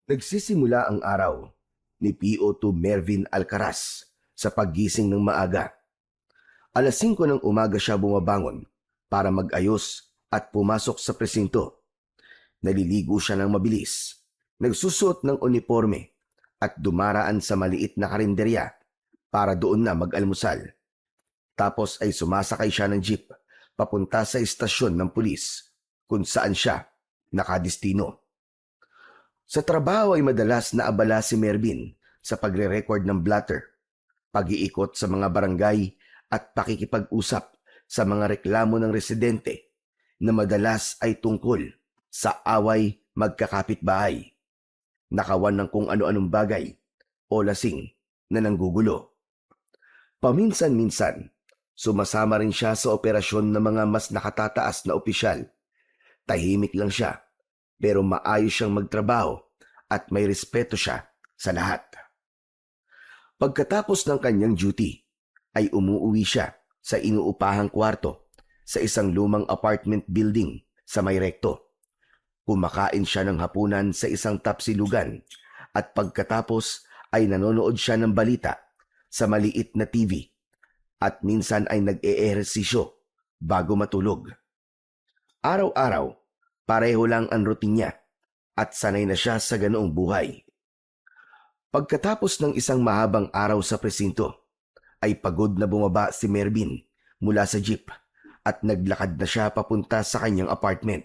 Nagsisimula ang araw ni PO2 Mervin Alcaraz sa paggising ng maaga. Alas 5 ng umaga siya bumabangon para mag-ayos at pumasok sa presinto. Naliligo siya ng mabilis, nagsusuot ng uniforme at dumaraan sa maliit na karinderya para doon na mag-almusal. Tapos ay sumasakay siya ng jeep papunta sa istasyon ng pulis kung saan siya nakadistino. Sa trabaho ay madalas na abala si Mervin sa pagre-record ng blatter, pag-iikot sa mga barangay at pakikipag-usap sa mga reklamo ng residente na madalas ay tungkol sa away magkakapitbahay, nakawan ng kung ano-anong bagay o lasing na nanggugulo. Paminsan-minsan, sumasama rin siya sa operasyon ng mga mas nakatataas na opisyal. Tahimik lang siya pero maayos siyang magtrabaho at may respeto siya sa lahat. Pagkatapos ng kanyang duty, ay umuuwi siya sa inuupahang kwarto sa isang lumang apartment building sa may rekto. Kumakain siya ng hapunan sa isang tapsilugan at pagkatapos ay nanonood siya ng balita sa maliit na TV at minsan ay nag-eehersisyo bago matulog. Araw-araw, pareho lang ang routine niya at sanay na siya sa ganoong buhay. Pagkatapos ng isang mahabang araw sa presinto, ay pagod na bumaba si Mervin mula sa jeep at naglakad na siya papunta sa kanyang apartment.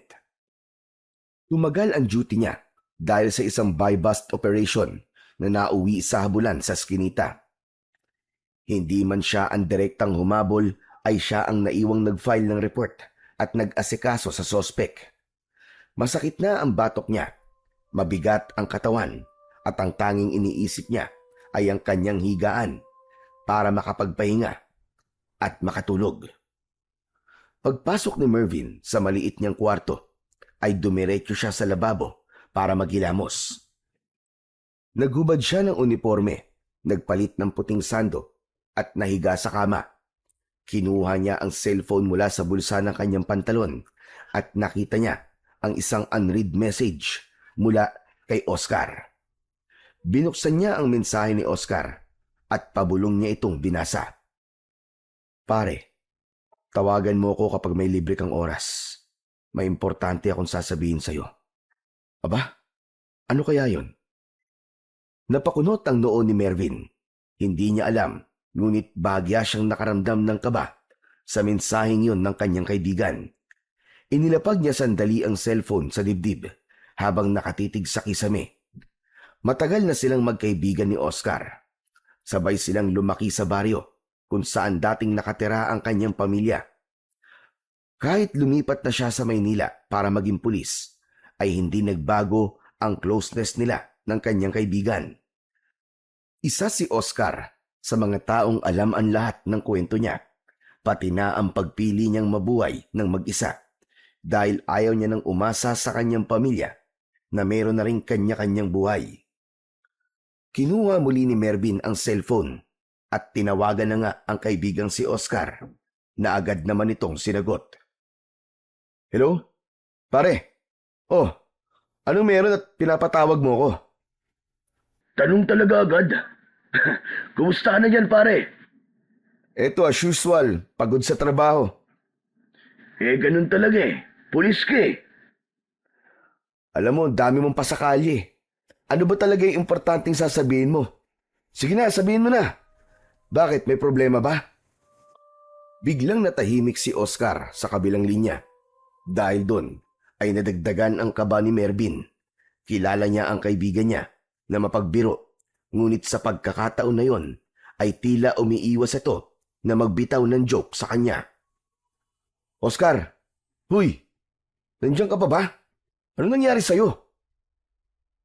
Tumagal ang duty niya dahil sa isang buy-bust operation na nauwi sa habulan sa Skinita. Hindi man siya ang direktang humabol ay siya ang naiwang nag-file ng report at nag-asikaso sa sospek. Masakit na ang batok niya, mabigat ang katawan at ang tanging iniisip niya ay ang kanyang higaan para makapagpahinga at makatulog. Pagpasok ni Mervin sa maliit niyang kwarto ay dumiretso siya sa lababo para maghilamos. Naghubad siya ng uniforme, nagpalit ng puting sando at nahiga sa kama. Kinuha niya ang cellphone mula sa bulsa ng kanyang pantalon at nakita niya ang isang unread message mula kay Oscar. Binuksan niya ang mensahe ni Oscar at pabulong niya itong binasa. Pare, tawagan mo ko kapag may libre kang oras. May importante akong sasabihin sa'yo. Aba, ano kaya yon? Napakunot ang noo ni Mervin. Hindi niya alam, ngunit bahagya siyang nakaramdam ng kaba sa mensaheng yon ng kanyang kaibigan. Inilapag niya sandali ang cellphone sa dibdib habang nakatitig sa kisame. Matagal na silang magkaibigan ni Oscar. Sabay silang lumaki sa baryo kung saan dating nakatira ang kanyang pamilya. Kahit lumipat na siya sa Maynila para maging pulis, ay hindi nagbago ang closeness nila ng kanyang kaibigan. Isa si Oscar sa mga taong alam ang lahat ng kwento niya, pati na ang pagpili niyang mabuhay ng mag-isa. Dahil ayaw niya nang umasa sa kanyang pamilya na meron na rin kanya-kanyang buhay. Kinuha muli ni Mervin ang cellphone at tinawagan na nga ang kaibigang si Oscar na agad naman itong sinagot. Hello? Pare? Oh, anong meron at pinapatawag mo ko? Tanong talaga agad. Kumusta ka na dyan, pare? Eto as usual, pagod sa trabaho. Ganun talaga eh. Pulis ka eh. Alam mo, dami mong pasakali. Ano ba talaga yung importanteng sasabihin mo? Sige na, sabihin mo na. Bakit, may problema ba? Biglang natahimik si Oscar sa kabilang linya. Dahil doon ay nadagdagan ang kaba ni Mervin. Kilala niya ang kaibigan niya na mapagbiro. Ngunit sa pagkakataon na yon ay tila umiiwas ito na magbitaw ng joke sa kanya. Oscar! Huy! Nandiyan ka pa ba? Ano nangyari sa'yo?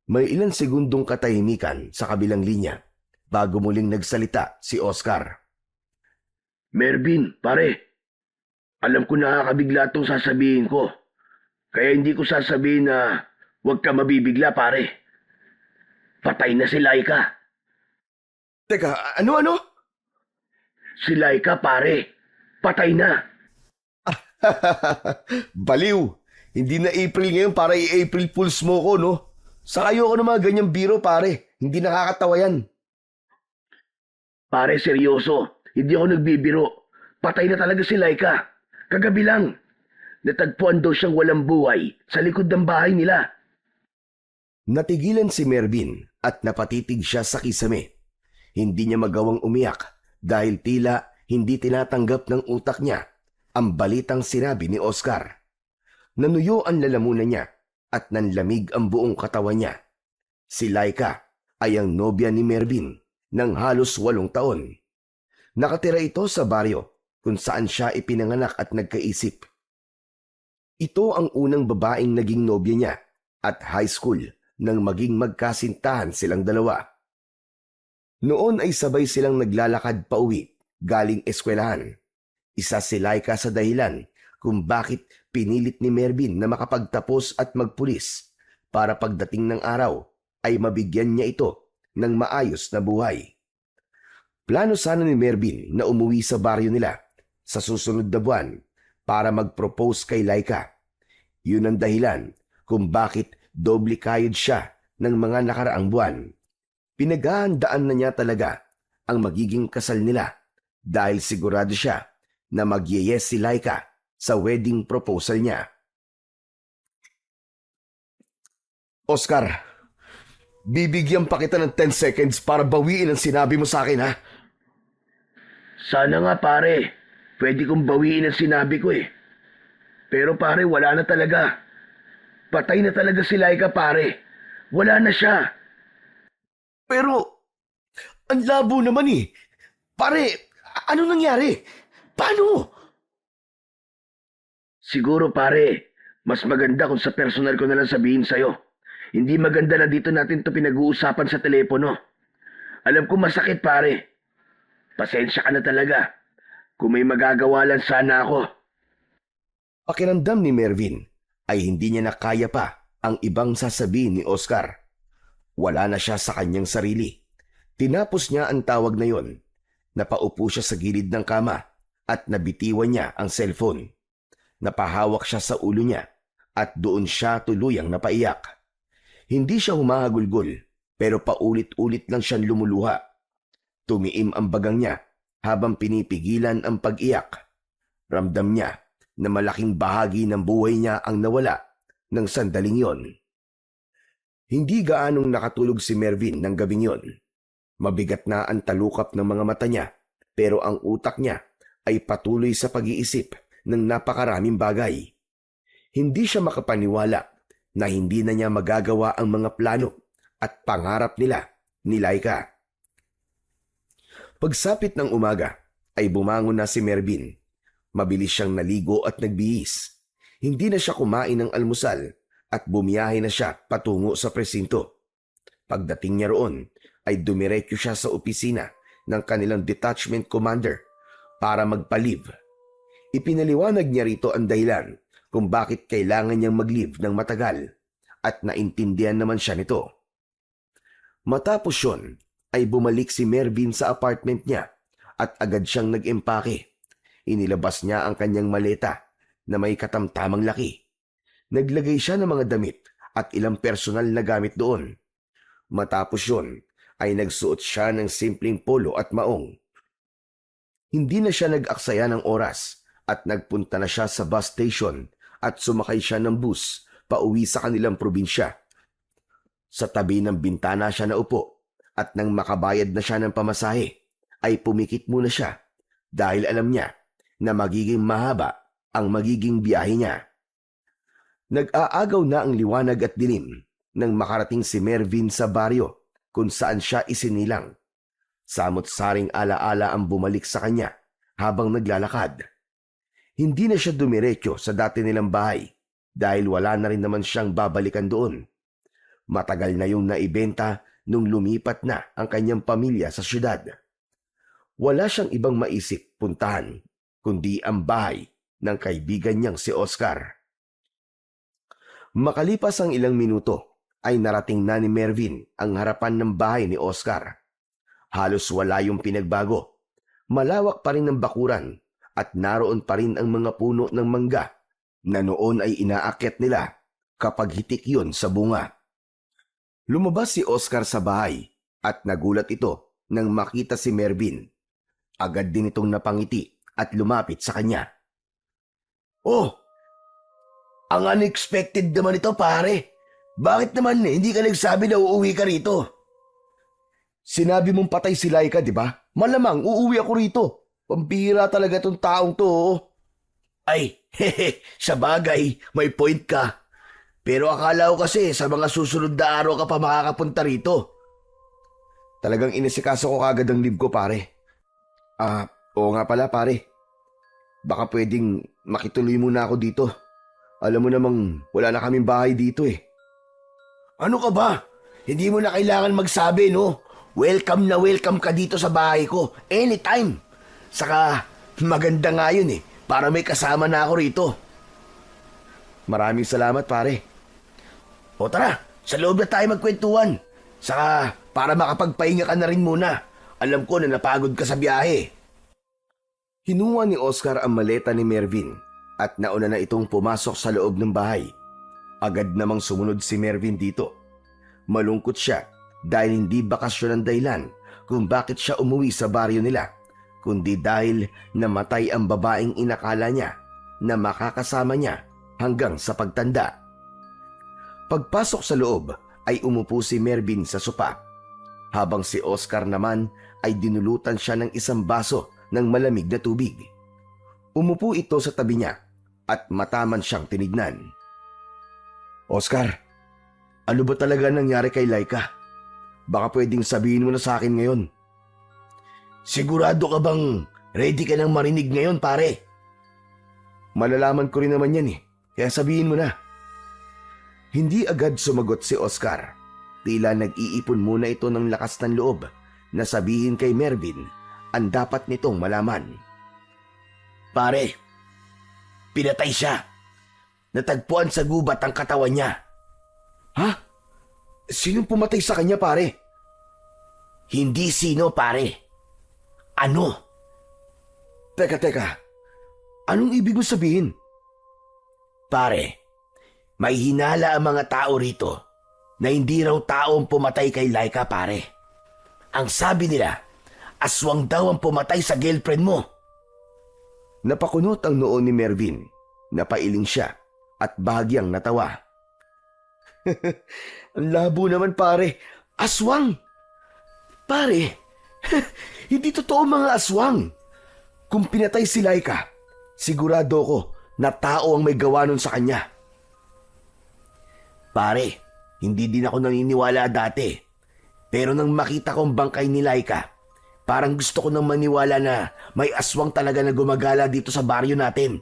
May ilang segundong katahimikan sa kabilang linya bago muling nagsalita si Oscar. Mervin, pare. Alam ko nakakabigla itong sasabihin ko. Kaya hindi ko sasabihin na huwag ka mabibigla, pare. Patay na si Laika. Teka, ano? Si Laika, pare. Patay na. Baliw! Hindi na April ngayon para i-April Fools mo ko, no? Sa ayoko ng mga ganyang biro, pare. Hindi nakakatawa yan. Pare, seryoso. Hindi ako nagbibiro. Patay na talaga si Laika. Kagabi lang. Natagpuan daw siyang walang buhay sa likod ng bahay nila. Natigilan si Mervin at napatitig siya sa kisame. Hindi niya magawang umiyak dahil tila hindi tinatanggap ng utak niya ang balitang sinabi ni Oscar. Nanuyo ang lalamunan niya at nanlamig ang buong katawan niya. Si Laika ay ang nobya ni Mervin ng halos 8 taon. Nakatira ito sa baryo kung saan siya ipinanganak at nagkaisip. Ito ang unang babaeng naging nobya niya at high school nang maging magkasintahan silang dalawa. Noon ay sabay silang naglalakad pauwi galing eskwelahan. Isa si Laika sa dahilan kung bakit pinilit ni Mervin na makapagtapos at magpulis para pagdating ng araw ay mabigyan niya ito ng maayos na buhay. Plano sana ni Mervin na umuwi sa baryo nila sa susunod na buwan para mag-propose kay Laika. Yun ang dahilan kung bakit doble kayod siya ng mga nakaraang buwan. Pinaghahandaan na niya talaga ang magiging kasal nila dahil sigurado siya na mag-yes si Laika sa wedding proposal niya. Oscar, bibigyan pa kita ng 10 seconds para bawiin ang sinabi mo sa akin, ha? Sana nga pare, pwede kong bawiin ang sinabi ko eh. Pero pare, wala na talaga. Patay na talaga si Laika pare. Wala na siya. Pero, ang labo naman eh. Pare, ano nangyari? Paano? Siguro pare, mas maganda kung sa personal ko na lang sabihin sa'yo. Hindi maganda na dito natin to pinag-uusapan sa telepono. Alam ko masakit pare. Pasensya ka na talaga. Kung may magagawa lang sana ako. Pakiramdam ni Mervin ay hindi niya na kaya pa ang ibang sasabihin ni Oscar. Wala na siya sa kanyang sarili. Tinapos niya ang tawag na yon. Napaupo siya sa gilid ng kama at nabitiwan niya ang cellphone. Napahawak siya sa ulo niya at doon siya tuluyang napaiyak. Hindi siya humahagulgol pero paulit-ulit lang siyang lumuluha. Tumiim ang bagang niya habang pinipigilan ang pag-iyak. Ramdam niya na malaking bahagi ng buhay niya ang nawala ng sandaling yon. Hindi gaanong nakatulog si Mervin ng gabing yon. Mabigat na ang talukap ng mga mata niya pero ang utak niya ay patuloy sa pag-iisip ng napakaraming bagay. Hindi siya makapaniwala na hindi na niya magagawa ang mga plano at pangarap nila ni Laika. Pagsapit ng umaga ay bumangon na si Mervin. Mabilis siyang naligo at nagbihis. Hindi na siya kumain ng almusal at bumiyahe na siya patungo sa presinto. Pagdating niya roon ay dumiretso siya sa opisina ng kanilang detachment commander para magpa-leave. Ipinaliwanag niya rito ang dahilan kung bakit kailangan niyang mag-leave ng matagal at naintindihan naman siya nito. Matapos yun ay bumalik si Mervin sa apartment niya at agad siyang nag-empake. Inilabas niya ang kanyang maleta na may katamtamang laki. Naglagay siya ng mga damit at ilang personal na gamit doon. Matapos yun ay nagsuot siya ng simpleng polo at maong. Hindi na siya nag-aksaya ng oras at nagpunta na siya sa bus station at sumakay siya ng bus pauwi sa kanilang probinsya. Sa tabi ng bintana siya naupo at nang makabayad na siya ng pamasahe ay pumikit muna siya dahil alam niya na magiging mahaba ang magiging biyahe niya. Nag-aagaw na ang liwanag at dilim nang makarating si Mervin sa baryo kung saan siya isinilang. Samot-saring alaala ang bumalik sa kanya habang naglalakad. Hindi na siya dumiretso sa dati nilang bahay dahil wala na rin naman siyang babalikan doon. Matagal na yung naibenta nung lumipat na ang kanyang pamilya sa syudad. Wala siyang ibang maisip puntahan kundi ang bahay ng kaibigan niyang si Oscar. Makalipas ang ilang minuto ay narating na ni Mervin ang harapan ng bahay ni Oscar. Halos wala yung pinagbago. Malawak pa rin ang bakuran at naroon pa rin ang mga puno ng mangga na noon ay inaakyat nila kapag hitik yun sa bunga. Lumabas si Oscar sa bahay at nagulat ito nang makita si Mervin. Agad din itong napangiti at lumapit sa kanya. Oh, ang unexpected naman ito pare. Bakit naman hindi ka nagsabi na uuwi ka rito? Sinabi mong patay si Laika, di ba? Malamang uuwi ako rito. Pambihira talaga tong taong to. Oh. Ay, hehe, sa bagay, may point ka. Pero akala ko kasi sa mga susunod na araw ka pa makakapunta rito. Talagang inisikaso ko kagad ang leave ko, pare. Oo nga pala, pare. Baka pwedeng makituloy muna ako dito. Alam mo namang wala na kaming bahay dito eh. Ano ka ba? Hindi mo na kailangan magsabi, no? Welcome na welcome ka dito sa bahay ko. Anytime. Saka, maganda nga yun eh. Para may kasama na ako rito. Maraming salamat, pare. O tara, sa loob na tayo magkwentuhan. Saka, para makapagpahinga ka na rin muna. Alam ko na napagod ka sa biyahe. Hinuha ni Oscar ang maleta ni Mervin at nauna na itong pumasok sa loob ng bahay. Agad namang sumunod si Mervin dito. Malungkot siya dahil hindi bakasyon ang dahilan kung bakit siya umuwi sa baryo nila, kundi dahil namatay ang babaeng inakala niya na makakasama niya hanggang sa pagtanda. Pagpasok sa loob ay umupo si Mervin sa sopa, habang si Oscar naman ay dinulutan siya ng isang baso ng malamig na tubig. Umupo ito sa tabi niya at mataman siyang tinignan. Oscar, ano ba talaga nangyari kay Laika? Baka pwedeng sabihin mo na sa akin ngayon. Sigurado ka bang ready ka nang marinig ngayon, pare? Malalaman ko rin naman yan eh, kaya sabihin mo na. Hindi agad sumagot si Oscar. Tila nag-iipon muna ito ng lakas ng loob na sabihin kay Mervin ang dapat nitong malaman. Pare, pinatay siya. Natagpuan sa gubat ang katawan niya. Ha? Sinong pumatay sa kanya, pare? Hindi sino, pare. Ano? Teka. Anong ibig mo sabihin? Pare, may hinala ang mga tao rito na hindi raw tao ang pumatay kay Laika, pare. Ang sabi nila, aswang daw ang pumatay sa girlfriend mo. Napakunot ang noo ni Mervin. Napailing siya at bahagyang natawa. Ang labo naman, pare. Aswang! Pare, hindi totoo mga aswang. Kung pinatay si Laika, sigurado ko na tao ang may gawa nun sa kanya. Pare, hindi din ako naniniwala dati. Pero nang makita ko ang bangkay ni Laika, parang gusto ko nang maniwala na may aswang talaga na gumagala dito sa baryo natin.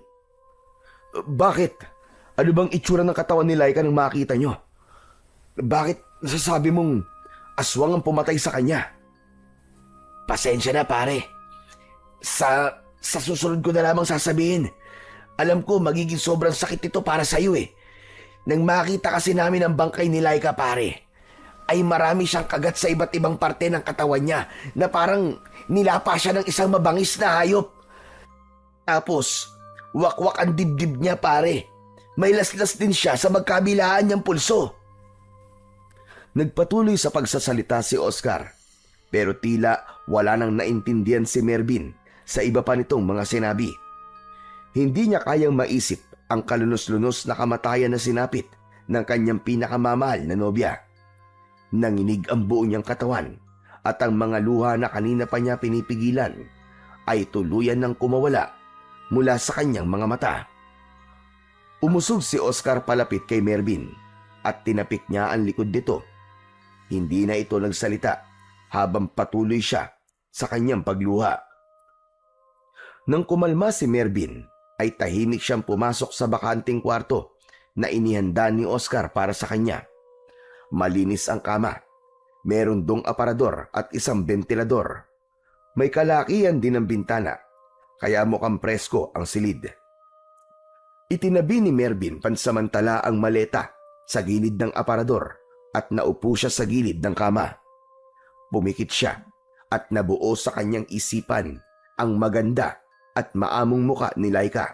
Bakit? Ano bang itsura ng katawan ni Laika nang makita nyo? Bakit nasasabi mong aswang ang pumatay sa kanya? Pasensya na, pare. Sa susunod ko na lamang sasabihin. Alam ko magiging sobrang sakit ito para sa'yo eh. Nang makita kasi namin ang bangkay ni Laika, pare, ay marami siyang kagat sa iba't ibang parte ng katawan niya na parang nilapa siya ng isang mabangis na hayop. Tapos, wakwak ang dibdib niya, pare. May laslas din siya sa magkabilaan niyang pulso. Nagpatuloy sa pagsasalita si Oscar, pero tila wala nang naintindihan si Mervin sa iba pa nitong mga sinabi. Hindi niya kayang maisip ang kalunos-lunos na kamatayan na sinapit ng kanyang pinakamamahal na nobya. Nanginig ang buo niyang katawan at ang mga luha na kanina pa niya pinipigilan ay tuluyan ng kumawala mula sa kanyang mga mata. Umusog si Oscar palapit kay Mervin at tinapik niya ang likod nito. Hindi na ito nagsalita habang patuloy siya sa kanyang pagluha. Nang kumalma si Mervin, ay tahimik siyang pumasok sa bakanting kwarto na inihanda ni Oscar para sa kanya. Malinis ang kama. Meron dong aparador at isang ventilador. May kalakihan din ang bintana, kaya mukhang presko ang silid. Itinabi ni Mervin pansamantala ang maleta sa gilid ng aparador at naupo siya sa gilid ng kama. Pumikit siya at nabuo sa kanyang isipan ang maganda at maamong muka ni Laika.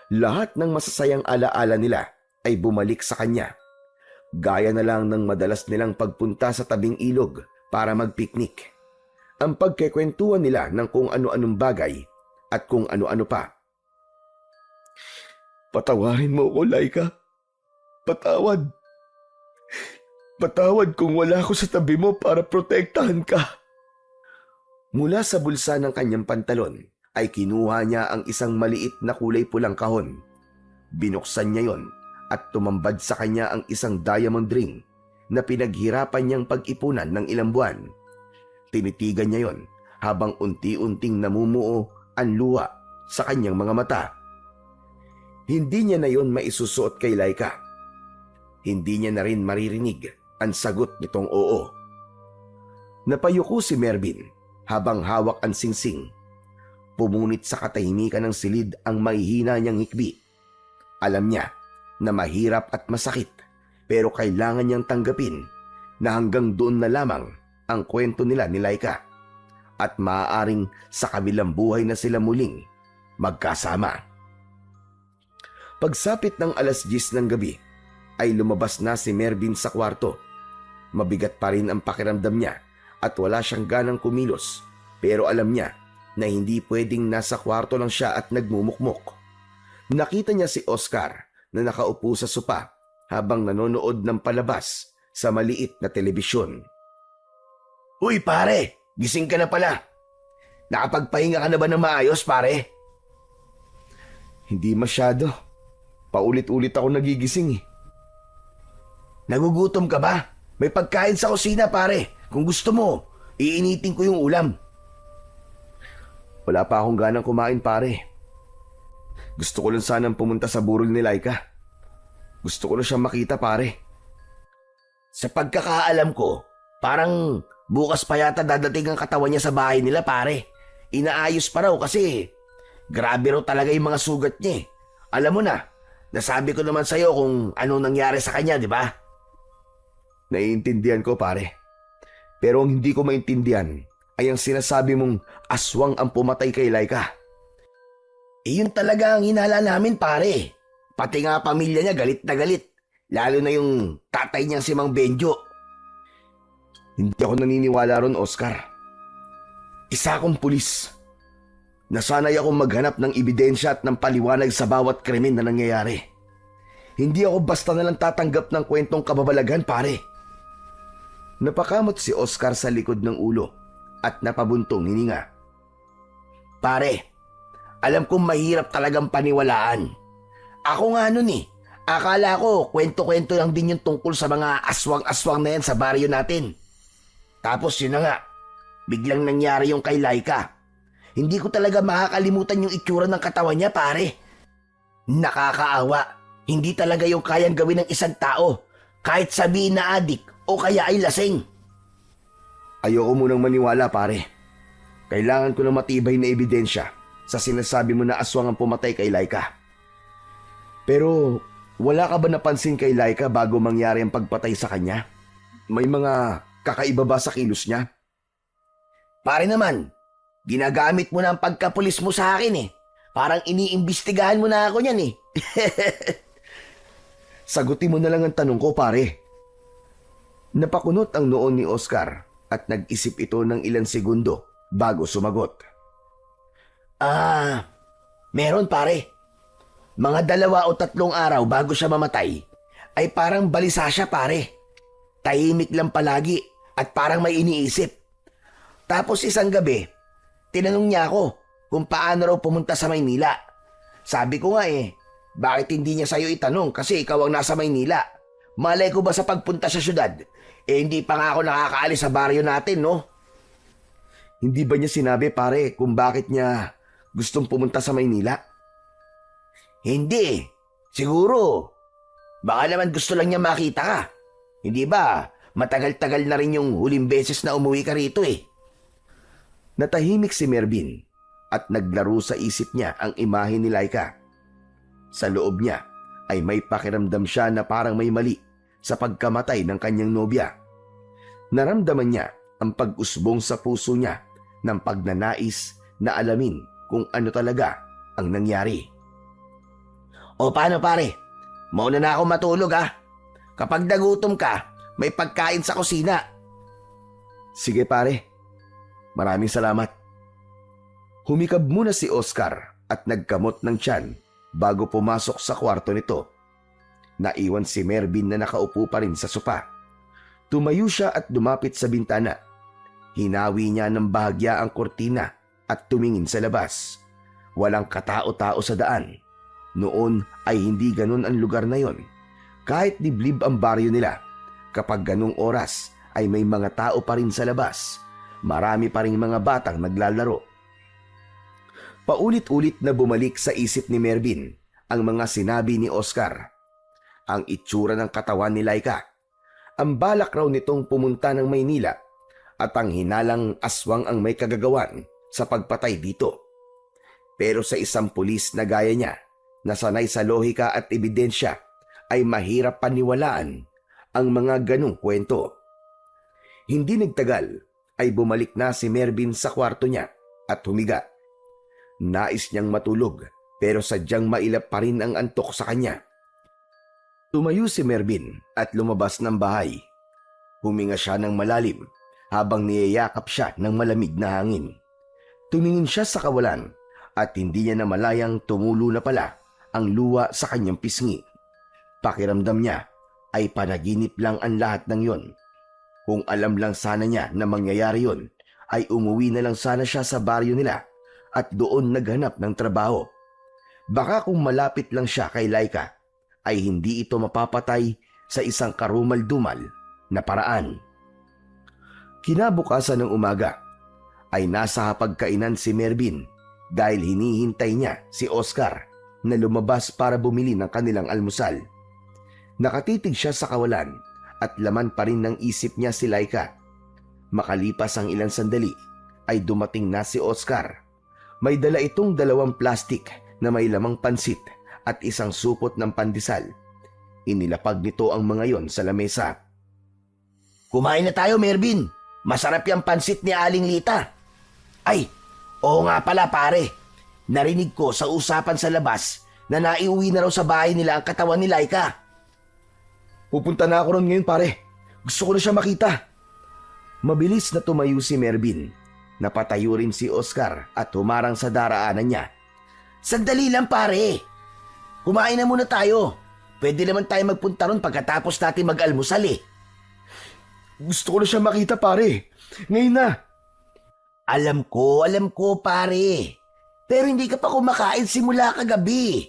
Lahat ng masasayang alaala nila ay bumalik sa kanya. Gaya na lang ng madalas nilang pagpunta sa tabing ilog para magpiknik. Ang pagkekwentuhan nila ng kung ano-anong bagay at kung ano-ano pa. Patawarin mo ko, Laika. Patawad. Patawad kung wala ako sa tabi mo para protektahan ka. Mula sa bulsa ng kanyang pantalon ay kinuha niya ang isang maliit na kulay pulang kahon. Binuksan niya yon at tumambad sa kanya ang isang diamond ring na pinaghirapan niyang pag-ipunan ng ilang buwan. Tinitigan niya yon habang unti-unting namumuo ang luha sa kanyang mga mata. Hindi niya na yon maisusuot kay Laika. Hindi niya na rin maririnig ang sagot nitong oo. Napayuko si Mervin habang hawak ang singsing. Pumunit sa katahimikan ng silid ang mahihina niyang hikbi. Alam niya na mahirap at masakit, pero kailangan niyang tanggapin na hanggang doon na lamang ang kwento nila ni Laika at maaaring sa kabilang buhay na sila muling magkasama. Pagsapit ng 10:00 ng gabi ay lumabas na si Mervin sa kwarto. Mabigat pa rin ang pakiramdam niya at wala siyang ganang kumilos, pero alam niya na hindi pwedeng nasa kwarto lang siya at nagmumukmok. Nakita niya si Oscar na nakaupo sa sopa habang nanonood ng palabas sa maliit na telebisyon. Uy pare, gising ka na pala. Nakapagpahinga ka na ba ng maayos pare? Hindi masyado. Paulit-ulit ako nagigising eh. Nagugutom ka ba? May pagkain sa kusina pare. Kung gusto mo, iinitin ko yung ulam. Wala pa akong ganang kumain pare. Gusto ko lang sanang pumunta sa burol ni Laika. Gusto ko lang siyang makita pare. Sa pagkakaalam ko, parang bukas pa yata dadating ang katawan niya sa bahay nila pare. Inaayos pa raw kasi grabe raw talaga yung mga sugat niya eh. Alam mo na, nasabi ko naman sa'yo kung anong nangyari sa kanya, di ba? Naiintindihan ko pare. Pero ang hindi ko maintindihan ay ang sinasabi mong aswang ang pumatay kay Laika. Yun talaga ang hinala namin pare. Pati nga pamilya niya galit na galit. Lalo na yung tatay niyang si Mang Benjo. Hindi ako naniniwala ron, Oscar. Isa akong pulis. Nasanay akong maghanap ng ebidensya at ng paliwanag sa bawat krimen na nangyayari. Hindi ako basta nalang tatanggap ng kwentong kababalaghan, pare. Napakamot si Oscar sa likod ng ulo at napabuntong hininga. Pare, alam kong mahirap talagang paniwalaan. Ako nga nun eh. Akala ko kwento-kwento lang din yung tungkol sa mga aswang-aswang na yan sa baryo natin. Tapos yun na nga, biglang nangyari yung kay Laika. Hindi ko talaga makakalimutan yung itsura ng katawan niya, pare. Nakakaawa. Hindi talaga yung kayang gawin ng isang tao, kahit sabihin na adik o kaya ay lasing. Ayoko munang maniwala, pare. Kailangan ko ng matibay na ebidensya sa sinasabi mo na aswang ang pumatay kay Laika. Pero wala ka ba napansin kay Laika bago mangyari ang pagpatay sa kanya? May mga kakaiba ba sa kilos niya? Pare naman, ginagamit mo na ang pagkapulis mo sa akin eh. Parang iniimbestigahan mo na ako niyan eh. Sagutin mo na lang ang tanong ko, pare. Napakunot ang noon ni Oscar at nag-isip ito ng ilang segundo bago sumagot. Meron pare. Mga 2 o 3 araw bago siya mamatay, ay parang balisa siya pare. Tahimik lang palagi at parang may iniisip. Tapos isang gabi, tinanong niya ako kung paano raw pumunta sa Maynila. Sabi ko nga bakit hindi niya sa'yo itanong kasi ikaw ang nasa Maynila? Malay ko ba sa pagpunta sa syudad? Hindi pa nga ako nakakaalis sa baryo natin, no? Hindi ba niya sinabi, pare, kung bakit niya gustong pumunta sa Maynila? Hindi. Siguro. Baka naman gusto lang niya makita ka. Hindi ba? Matagal-tagal na rin yung huling beses na umuwi ka rito eh. Natahimik si Mervin at naglaro sa isip niya ang imahe ni Laika. Sa loob niya ay may pakiramdam siya na parang may mali sa pagkamatay ng kanyang nobya. Naramdaman niya ang pag-usbong sa puso niya ng pagnanais na alamin kung ano talaga ang nangyari. O paano pare? Mauna na ako matulog ha. Kapag nagutom ka, may pagkain sa kusina. Sige pare, maraming salamat. Humikab muna si Oscar at nagkamot ng tiyan bago pumasok sa kwarto nito. Naiwan si Mervin na nakaupo pa rin sa sopa. Tumayo siya at lumapit sa bintana. Hinawi niya ng bahagya ang kortina at tumingin sa labas. Walang katao-tao sa daan. Noon ay hindi ganun ang lugar na yon. Kahit liblib ang baryo nila, kapag ganung oras ay may mga tao pa rin sa labas. Marami pa rin mga batang naglalaro. Paulit-ulit na bumalik sa isip ni Mervin ang mga sinabi ni Oscar. Ang itsura ng katawan ni Laika. Ang balak raw nitong pumunta ng Maynila at ang hinalang aswang ang may kagagawan sa pagpatay dito. Pero sa isang pulis na gaya niya, na sanay sa lohika at ebidensya, ay mahirap paniwalaan ang mga ganong kwento. Hindi nagtagal ay bumalik na si Mervin sa kwarto niya at humiga. Nais niyang matulog pero sadyang mailap pa rin ang antok sa kanya. Tumayo si Mervin at lumabas ng bahay. Huminga siya ng malalim habang niyayakap siya ng malamig na hangin. Tumingin siya sa kawalan at hindi niya namalayang tumulo na pala ang luwa sa kanyang pisngi. Pakiramdam niya ay panaginip lang ang lahat ng yon. Kung alam lang sana niya na mangyayari yon, ay umuwi na lang sana siya sa baryo nila at doon naghanap ng trabaho. Baka kung malapit lang siya kay Laika, ay hindi ito mapapatay sa isang karumal-dumal na paraan. Kinabukasan ng umaga, ay nasa hapagkainan si Mervin dahil hinihintay niya si Oscar na lumabas para bumili ng kanilang almusal. Nakatitig siya sa kawalan at laman pa rin ng isip niya si Laika. Makalipas ang ilang sandali ay dumating na si Oscar. May dala itong 2 plastik na may lamang pansit at isang supot ng pandesal. Inilapag nito ang mga yon sa lamesa. Kumain na tayo, Mervin. Masarap yung pansit ni Aling Lita. Ay, oo nga pala pare. Narinig ko sa usapan sa labas na naiuwi na raw sa bahay nila ang katawan ni Laika. Pupunta na ako ron ngayon pare. Gusto ko na siya makita. Mabilis na tumayo si Mervin. Napatayo rin si Oscar at humarang sa daraanan niya. Sandali lang pare. Kumain na muna tayo. Pwede naman tayo magpunta ron pagkatapos natin mag-almusal eh. Gusto ko na siya makita pare. Ngayon na. Alam ko pare. Pero hindi ka pa kumakain simula kagabi.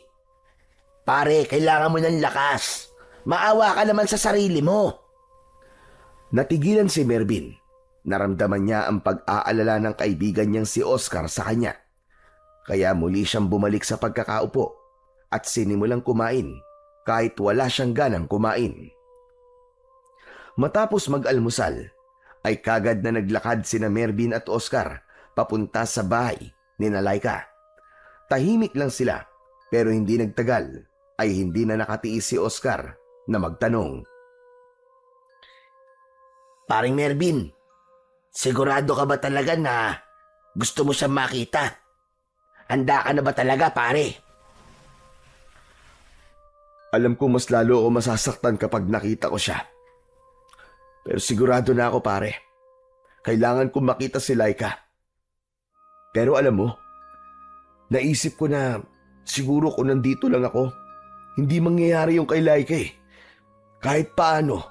Pare, kailangan mo ng lakas. Maawa ka naman sa sarili mo. Natigilan si Mervin. Naramdaman niya ang pag-aalala ng kaibigan niyang si Oscar sa kanya. Kaya muli siyang bumalik sa pagkakaupo at sinimulang kumain kahit wala siyang ganang kumain. Matapos mag-almusal, ay kagad na naglakad sina Mervin at Oscar papunta sa bahay ni Laika. Tahimik lang sila pero hindi nagtagal ay hindi na nakatiis si Oscar na magtanong. Paring Mervin, sigurado ka ba talaga na gusto mo siyang makita? Handa ka na ba talaga, pare? Alam ko mas lalo ako masasaktan kapag nakita ko siya. Pero sigurado na ako, pare. Kailangan kong makita si Laika. Pero alam mo, naisip ko na siguro kung nandito lang ako, hindi mangyayari yung kay Laika eh. Kahit paano,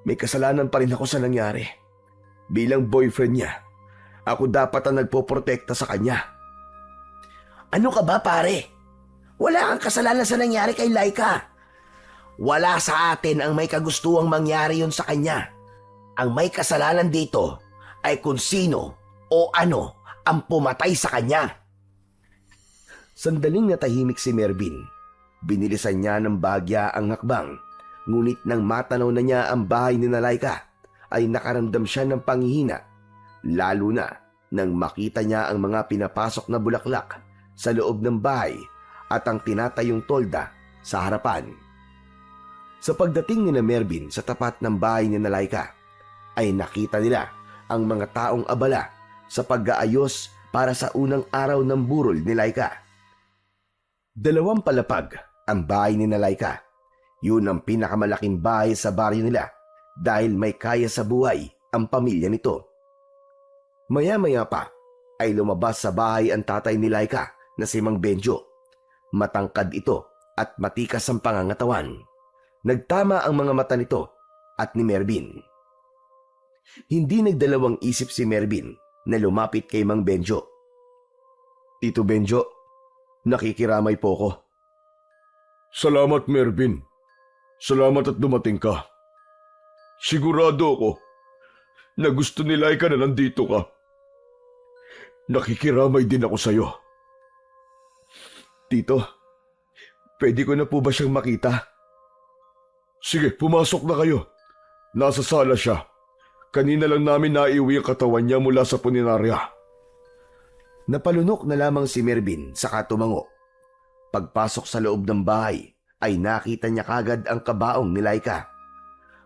may kasalanan pa rin ako sa nangyari. Bilang boyfriend niya, ako dapat ang nagpoprotekta sa kanya. Ano ka ba, pare? Wala kang kasalanan sa nangyari kay Laika. Wala sa atin ang may kagustuhang mangyari yun sa kanya. Ang may kasalanan dito ay kung sino o ano ang pumatay sa kanya. Sandaling natahimik si Mervin. Binilisan niya ng bahagya ang hakbang. Ngunit nang matanaw na niya ang bahay ni Laika, ay nakaramdam siya ng panghihina. Lalo na nang makita niya ang mga pinapasok na bulaklak sa loob ng bahay at ang tinatayong tolda sa harapan. Sa pagdating ni Mervin sa tapat ng bahay ni Laika, ay nakita nila ang mga taong abala sa pag-aayos para sa unang araw ng burol ni Laika. 2 palapag ang bahay ni Laika. Yun ang pinakamalaking bahay sa baryo nila dahil may kaya sa buhay ang pamilya nito. Maya-maya pa ay lumabas sa bahay ang tatay ni Laika na si Mang Benjo. Matangkad ito at matikas ang pangangatawan. Nagtama ang mga mata nito at ni Mervin. Hindi nagdalawang isip si Mervin na lumapit kay Mang Benjo. Tito Benjo, nakikiramay po ko. Salamat, Mervin. Salamat at dumating ka. Sigurado ako na gusto ni Laika na nandito ka. Nakikiramay din ako sa'yo. Tito, pwede ko na po ba siyang makita? Sige, pumasok na kayo. Nasa sala siya. Kanina lang namin naiuwi ang katawan niya mula sa puninarya. Napalunok na lamang si Mervin sa katumango. Pagpasok sa loob ng bahay ay nakita niya kagad ang kabaong ni Laika.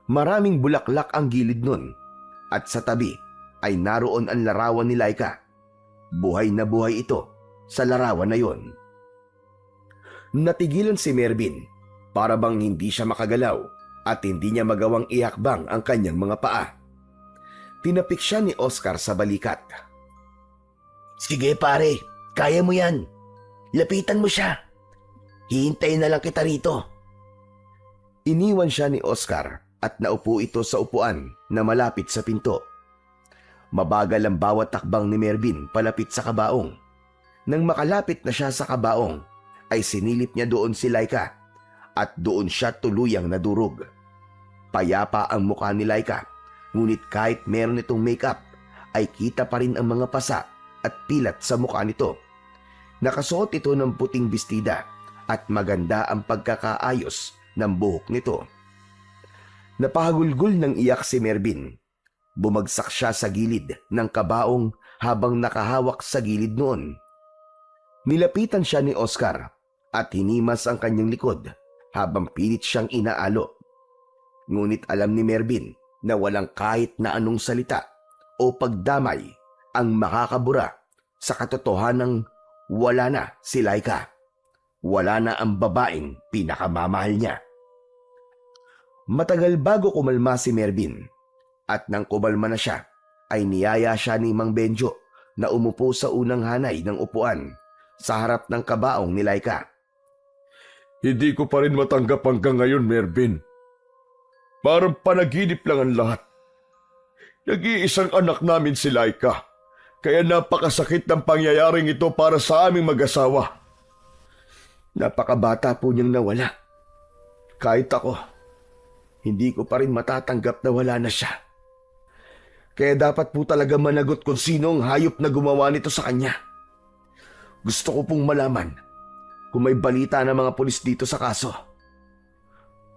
Maraming bulaklak ang gilid nun at sa tabi ay naroon ang larawan ni Laika. Buhay na buhay ito sa larawan na yon. Natigilan si Mervin para bang hindi siya makagalaw at hindi niya magawang ihakbang ang kanyang mga paa. Tinapik siya ni Oscar sa balikat. Sige pare, kaya mo yan. Lapitan mo siya. Hihintayin na lang kita rito. Iniwan siya ni Oscar at naupo ito sa upuan na malapit sa pinto. Mabagal ang bawat takbang ni Mervin palapit sa kabaong. Nang makalapit na siya sa kabaong, ay sinilip niya doon si Laika at doon siya tuluyang nadurog. Payapa ang mukha ni Laika, ngunit kahit meron itong makeup, ay kita pa rin ang mga pasa at pilat sa mukha nito. Nakasuot ito ng puting bestida at maganda ang pagkakaayos ng buhok nito. Napahagulgol ng iyak si Mervin. Bumagsak siya sa gilid ng kabaong habang nakahawak sa gilid noon. Nilapitan siya ni Oscar at hinimas ang kanyang likod habang pilit siyang inaalo. Ngunit alam ni Mervin na walang kahit na anong salita o pagdamay ang makakabura sa katotohanang wala na si Laika. Wala na ang babaeng pinakamamahal niya. Matagal bago kumalma si Mervin at nang kumalma na siya ay niyaya siya ni Mang Benjo na umupo sa unang hanay ng upuan sa harap ng kabaong ni Laika. Hindi ko pa rin matanggap hanggang ngayon, Mervin. Parang panaginip lang ang lahat. Nag-iisang anak namin si Laika, kaya napakasakit ng pangyayaring ito para sa aming mag-asawa. Napakabata po niyang nawala. Kahit ako, hindi ko pa rin matatanggap na wala na siya. Kaya dapat po talaga managot kung sino ang hayop na gumawa nito sa kanya. Gusto ko pong malaman kung may balita ng mga pulis dito sa kaso.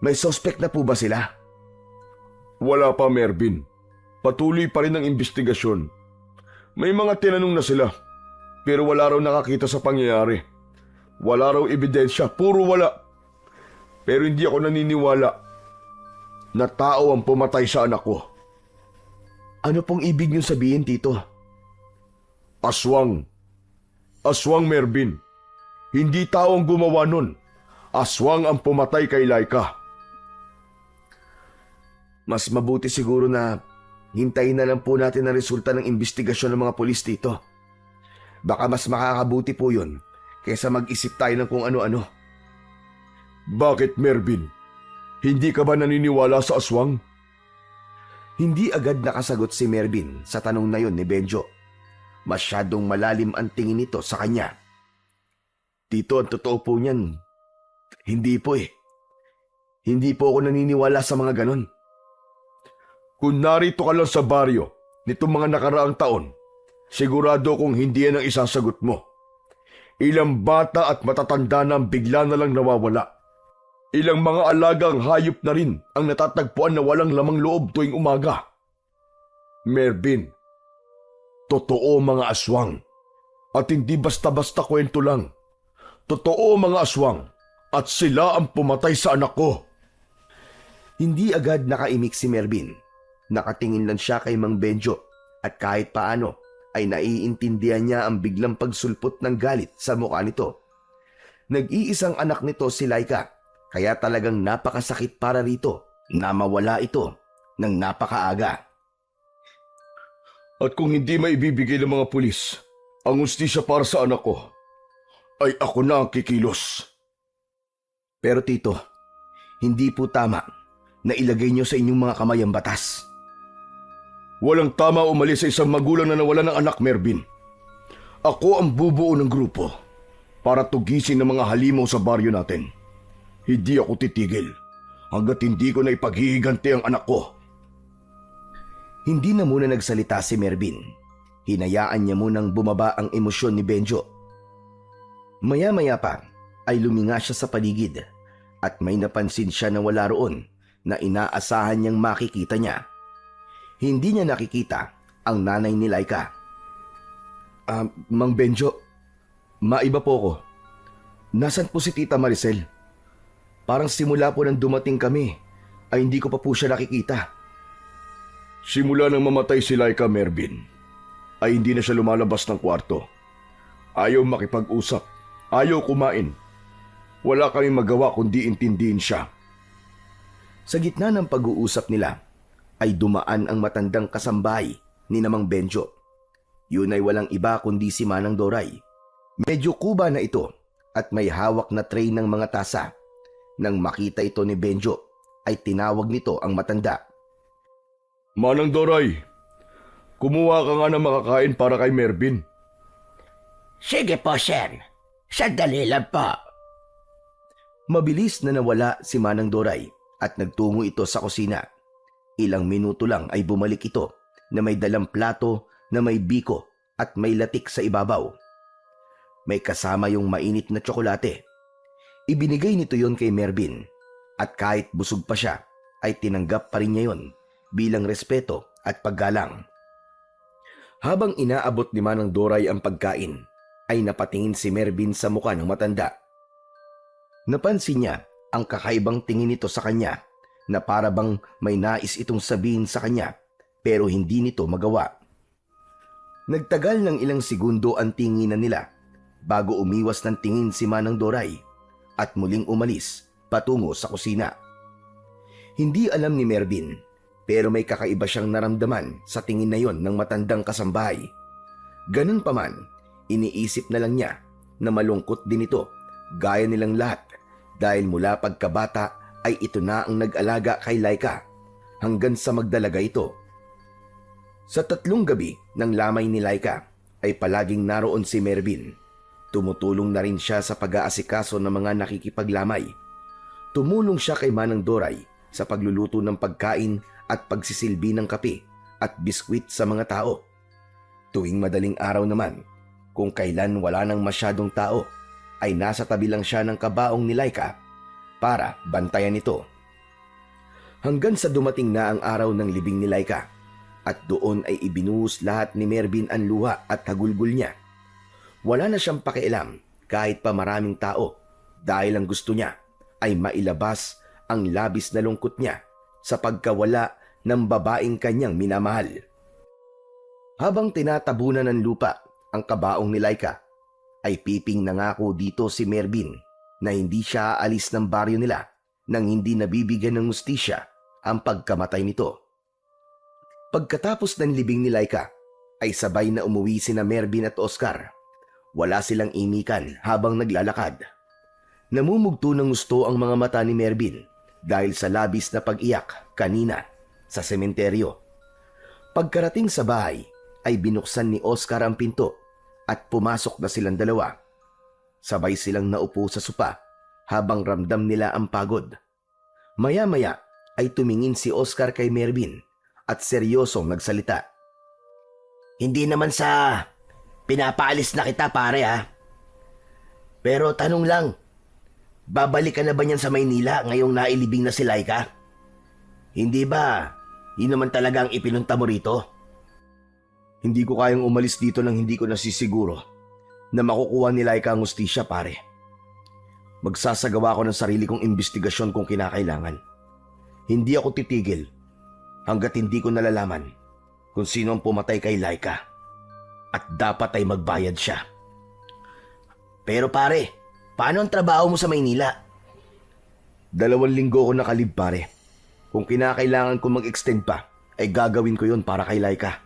May suspect na po ba sila? Wala pa, Mervin. Patuloy pa rin ang investigasyon. May mga tinanong na sila, pero wala raw nakakita sa pangyayari. Wala raw ebidensya, puro wala. Pero hindi ako naniniwala na tao ang pumatay sa anak ko. Ano pong ibig niyong sabihin, Tito? Aswang. Aswang, Mervin. Hindi tao ang gumawa nun. Aswang ang pumatay kay Laika. Mas mabuti siguro na hintayin na lang po natin ang resulta ng investigasyon ng mga pulis dito. Baka mas makakabuti po yun kaysa mag-isip tayo ng kung ano-ano. Bakit, Mervin? Hindi ka ba naniniwala sa aswang? Hindi agad nakasagot si Mervin sa tanong na yun ni Benjo. Masyadong malalim ang tingin nito sa kanya. Tito, ang totoo po niyan, hindi po eh. Hindi po ako naniniwala sa mga ganon. Kung narito ka lang sa baryo nitong mga nakaraang taon, sigurado kong hindi yan ang isasagot mo. Ilang bata at matatanda na ang bigla na lang nawawala. Ilang mga alagang hayop na rin ang natatagpuan na walang lamang loob tuwing umaga. Mervin, totoo mga aswang at hindi basta-basta kwento lang. Totoo mga aswang at sila ang pumatay sa anak ko. Hindi agad nakaimik si Mervin. Nakatingin lang siya kay Mang Benjo at kahit paano ay naiintindihan niya ang biglang pagsulpot ng galit sa mukha nito. Nag-iisang anak nito si Laika, Kaya talagang napakasakit para rito na mawala ito ng napakaaga. At kung hindi maibibigay ng mga pulis ang hustisya para sa anak ko, ay ako na ang kikilos. Pero tito, hindi po tama na ilagay niyo sa inyong mga kamay ang batas. Walang tama umalis sa isang magulang na nawala ng anak, Mervin. Ako ang bubuo ng grupo para tugisin ng mga halimaw sa baryo natin. Hindi ako titigil hanggat hindi ko na ipaghihiganti ang anak ko. Hindi na muna nagsalita si Mervin. Hinayaan niya munang bumaba ang emosyon ni Benjo. Maya-maya pa ay luminga siya sa paligid at may napansin siya na wala roon na inaasahan niyang makikita niya. Hindi niya nakikita ang nanay ni Laika. Mang Benjo, maiba po ko. Nasaan po si Tita Maricel? Parang simula po nang dumating kami ay hindi ko pa po siya nakikita. Simula nang mamatay si Laika, Mervin, ay hindi na siya lumalabas ng kwarto. Ayaw makipag-usap, ayaw kumain. Wala kaming magawa kundi intindihin siya. Sa gitna ng pag-uusap nila, ay dumaan ang matandang kasambahay ni Namang Benjo. Yun ay walang iba kundi si Manang Doray. Medyo kuba na ito at may hawak na tray ng mga tasa. Nang makita ito ni Benjo, ay tinawag nito ang matanda. Manang Doray, kumuha ka nga ng makakain para kay Mervin. Sige po, sir. Sandali lang po. Mabilis na nawala si Manang Doray at nagtungo ito sa kusina. Ilang minuto lang ay bumalik ito na may dalang plato na may biko at may latik sa ibabaw. May kasama yung mainit na tsokolate. Ibinigay nito yon kay Mervin at kahit busog pa siya ay tinanggap pa rin niya yon bilang respeto at paggalang. Habang inaabot ni Manang Doray ang pagkain, ay napatingin si Mervin sa mukha ng matanda. Napansin niya ang kakaibang tingin nito sa kanya na para bang may nais itong sabihin sa kanya pero hindi nito magawa. Nagtagal ng ilang segundo ang tinginan nila bago umiwas ng tingin si Manang Doray at muling umalis patungo sa kusina. Hindi alam ni Mervin pero may kakaiba siyang naramdaman sa tingin na yon ng matandang kasambahay. Ganun pa man, iniisip na lang niya na malungkot din ito gaya nilang lahat dahil mula pagkabata ay ito na ang nag-alaga kay Laika hanggang sa magdalaga ito. Sa 3 gabi ng lamay ni Laika ay palaging naroon si Mervin. Tumutulong na rin siya sa pag-aasikaso ng mga nakikipaglamay. Tumulong siya kay Manang Doray sa pagluluto ng pagkain at pagsisilbi ng kape at biskwit sa mga tao. Tuwing madaling araw naman, kung kailan wala nang masyadong tao, ay nasa tabi lang siya ng kabaong ni Laika para bantayan ito. Hanggang sa dumating na ang araw ng libing ni Laika at doon ay ibinuhos lahat ni Mervin ang luha at hagulgol niya. Wala na siyang pakialam kahit pa maraming tao dahil ang gusto niya ay mailabas ang labis na lungkot niya sa pagkawala ng babaeng kanyang minamahal. Habang tinatabunan ng lupa ang kabaong ni Laika, ay piping nangako dito si Mervin na hindi siya aalis ng baryo nila nang hindi nabibigyan ng hustisya ang pagkamatay nito. Pagkatapos ng libing ni Laika, ay sabay na umuwi sina Mervin at Oscar. Wala silang imikan habang naglalakad. Namumugto ng gusto ang mga mata ni Mervin dahil sa labis na pag-iyak kanina sa sementeryo. Pagkarating sa bahay ay binuksan ni Oscar ang pinto at pumasok na silang dalawa. Sabay silang naupo sa sopa habang ramdam nila ang pagod. Maya-maya ay tumingin si Oscar kay Mervin at seryosong nagsalita. Hindi naman sa pinapaalis na kita, pare, ha? Pero tanong lang, babalik ka na ba niyan sa Maynila ngayong nailibing na si Laika? Hindi ba yun naman talaga ang ipinunta mo rito? Hindi ko kayang umalis dito nang hindi ko nasisiguro na makukuha ni Laika ang hustisya, pare. Magsasagawa ako ng sarili kong investigasyon kung kinakailangan. Hindi ako titigil hanggat hindi ko nalalaman kung sino ang pumatay kay Laika. At dapat ay magbayad siya. Pero pare, paano ang trabaho mo sa Maynila? 2 linggo ko nakalib, pare. Kung kinakailangan ko mag-extend pa, ay gagawin ko yon para kay Laika.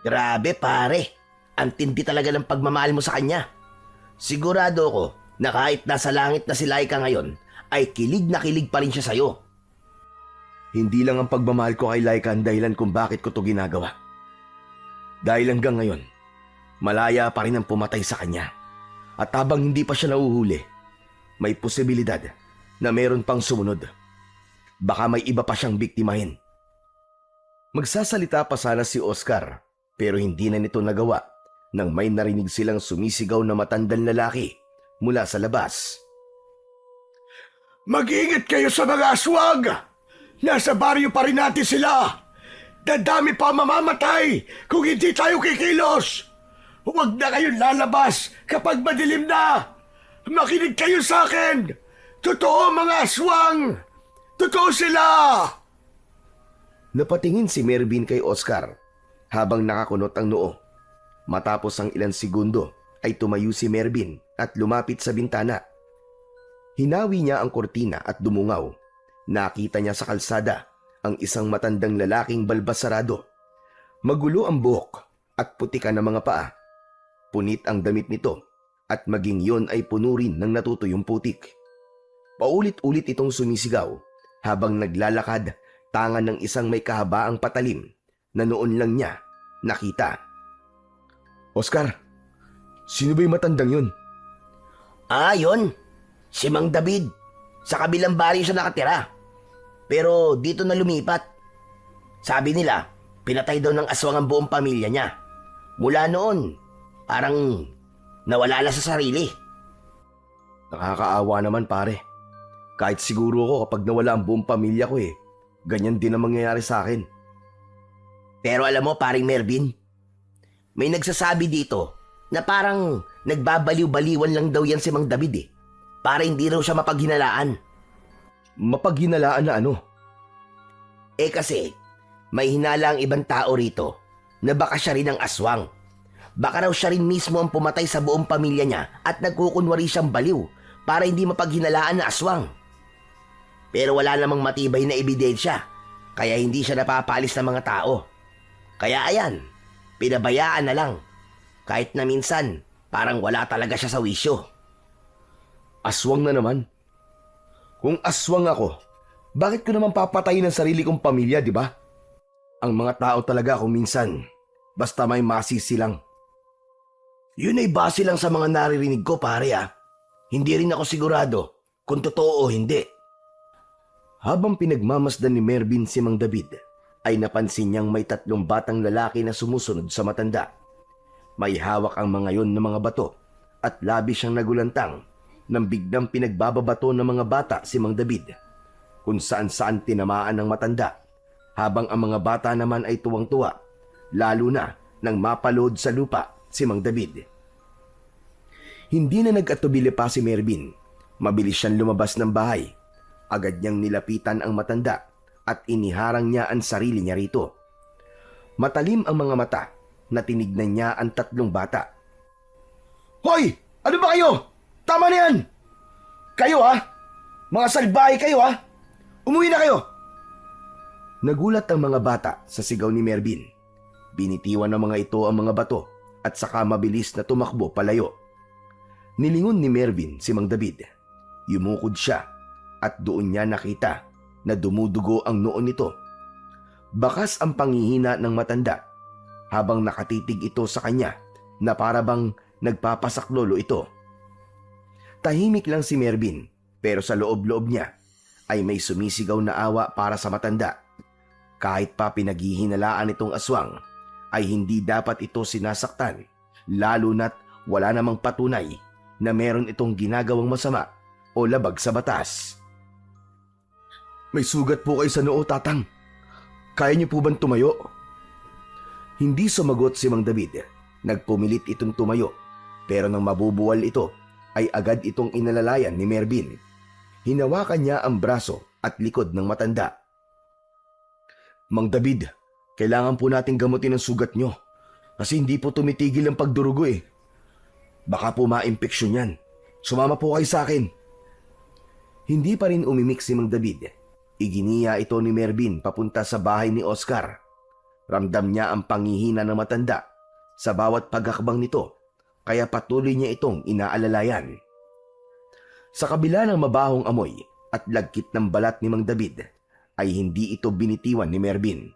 Grabe, pare. Ang tindi talaga ng pagmamahal mo sa kanya. Sigurado ko na kahit nasa langit na si Laika ngayon, ay kilig na kilig pa rin siya sa'yo. Hindi lang ang pagmamahal ko kay Laika ang dahilan kung bakit ko to ginagawa. Dahil hanggang ngayon, malaya pa rin ang pumatay sa kanya. At habang hindi pa siya nauhuli, may posibilidad na meron pang sumunod. Baka may iba pa siyang biktimahin. Magsasalita pa sana si Oscar, pero hindi na nito nagawa nang may narinig silang sumisigaw na matandang lalaki mula sa labas. Mag-ingat kayo sa mga aswang! Nasa baryo pa rin natin sila! Dadami pa mamamatay kung hindi tayo kikilos! Huwag na kayong lalabas kapag madilim na! Makinig kayo sa akin! Totoo mga aswang! Totoo sila! Napatingin si Mervin kay Oscar habang nakakunot ang noo. Matapos ang ilang segundo ay tumayo si Mervin at lumapit sa bintana. Hinawi niya ang kortina at dumungaw. Nakita niya sa kalsada ang isang matandang lalaking balbas sarado. Magulo ang buhok at putikan ang mga paa. Punit ang damit nito at maging yon ay puno rin ng natutuyong putik. Paulit-ulit itong sumisigaw habang naglalakad tangan ng isang may kahabaang patalim na noon lang niya nakita. Oscar, sino ba yung matandang yun? Yun. Si Mang David. Sa kabilang baryo siya nakatira. Pero dito na lumipat. Sabi nila, pinatay daw ng aswang ang buong pamilya niya. Mula noon, parang nawala na sa sarili. Nakakaawa naman, pare. Kahit siguro ako kapag nawala ang buong pamilya ko ganyan din ang mangyayari sa akin. Pero alam mo, paring Mervin, may nagsasabi dito na parang nagbabaliw-baliwan lang daw yan si Mang David para hindi raw siya mapaghinalaan. Mapaghinalaan na ano? Kasi may hinala ang ibang tao rito na baka siya rin ang aswang. Baka raw siya rin mismo ang pumatay sa buong pamilya niya at nagkukunwari siyang baliw para hindi mapaghinalaan na aswang. Pero wala namang matibay na ebidensya kaya hindi siya napapalis ng mga tao. Kaya ayan, pinabayaan na lang. Kahit na minsan, parang wala talaga siya sa wisyo. Aswang na naman? Kung aswang ako, bakit ko naman papatayin ang sarili kong pamilya, di ba? Ang mga tao talaga kung minsan, basta may masisi lang. Yun ay base lang sa mga naririnig ko, pare . Hindi rin ako sigurado kung totoo o hindi. Habang pinagmamasdan ni Mervin si Mang David, ay napansin niyang may 3 batang lalaki na sumusunod sa matanda. May hawak ang mga yon ng mga bato at labis siyang nagulantang nang biglang pinagbababato ng mga bata si Mang David, kung saan-saan tinamaan ng matanda, habang ang mga bata naman ay tuwang-tuwa, lalo na nang mapalood sa lupa si Mang David. Hindi na nag-atubili pa si Mervin. Mabilis siyang lumabas ng bahay. Agad niyang nilapitan ang matanda at iniharang niya ang sarili niya rito. Matalim ang mga mata na tinignan niya ang 3 bata. Hoy! Ano ba kayo? Tama na yan! Kayo Mga salbahe kayo Umuwi na kayo! Nagulat ang mga bata sa sigaw ni Mervin. Binitiwan ng mga ito ang mga bato at saka mabilis na tumakbo palayo. Nilingon ni Mervin si Mang David. Yumukod siya at doon niya nakita na dumudugo ang noo nito. Bakas ang panghihina ng matanda habang nakatitig ito sa kanya na para bang nagpapasaklolo ito. Tahimik lang si Mervin pero sa loob-loob niya ay may sumisigaw na awa para sa matanda. Kahit pa pinaghihinalaan itong aswang ay hindi dapat ito sinasaktan, lalo na't wala namang patunay na meron itong ginagawang masama o labag sa batas. May sugat po kayo sa noo, Tatang. Kaya niyo po bang tumayo? Hindi sumagot si Mang David. Nagpumilit itong tumayo, pero nang mabubuwal ito, ay agad itong inalalayan ni Mervin. Hinawakan niya ang braso at likod ng matanda. Mang David, kailangan po nating gamutin ang sugat nyo kasi hindi po tumitigil ang pagdurugo Baka po ma-impeksyon yan. Sumama po kayo sa akin. Hindi pa rin umimik si Mang David. Iginiya ito ni Mervin papunta sa bahay ni Oscar. Ramdam niya ang panghihina ng matanda sa bawat paghakbang nito, kaya patuloy niya itong inaalalayan. Sa kabila ng mabahong amoy at lagkit ng balat ni Mang David, ay hindi ito binitiwan ni Mervin.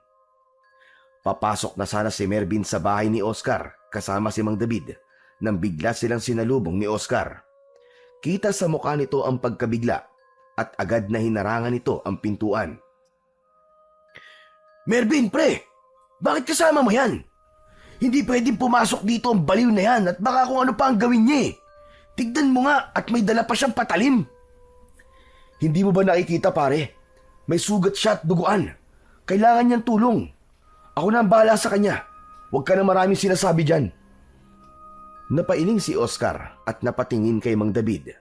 Papasok na sana si Mervin sa bahay ni Oscar kasama si Mang David nang bigla silang sinalubong ni Oscar. Kita sa mukha nito ang pagkabigla at agad na hinarangan nito ang pintuan. "Mervin, pre! Bakit kasama mo yan? Hindi pwedeng pumasok dito ang baliw na yan at baka kung ano pa ang gawin niya eh. Tignan mo nga at may dala pa siyang patalim." "Hindi mo ba nakikita, pare? May sugat siya at duguan. Kailangan niyang tulong. Ako na ang bahala sa kanya. Huwag ka na maraming sinasabi dyan." Napailing si Oscar at napatingin kay Mang David.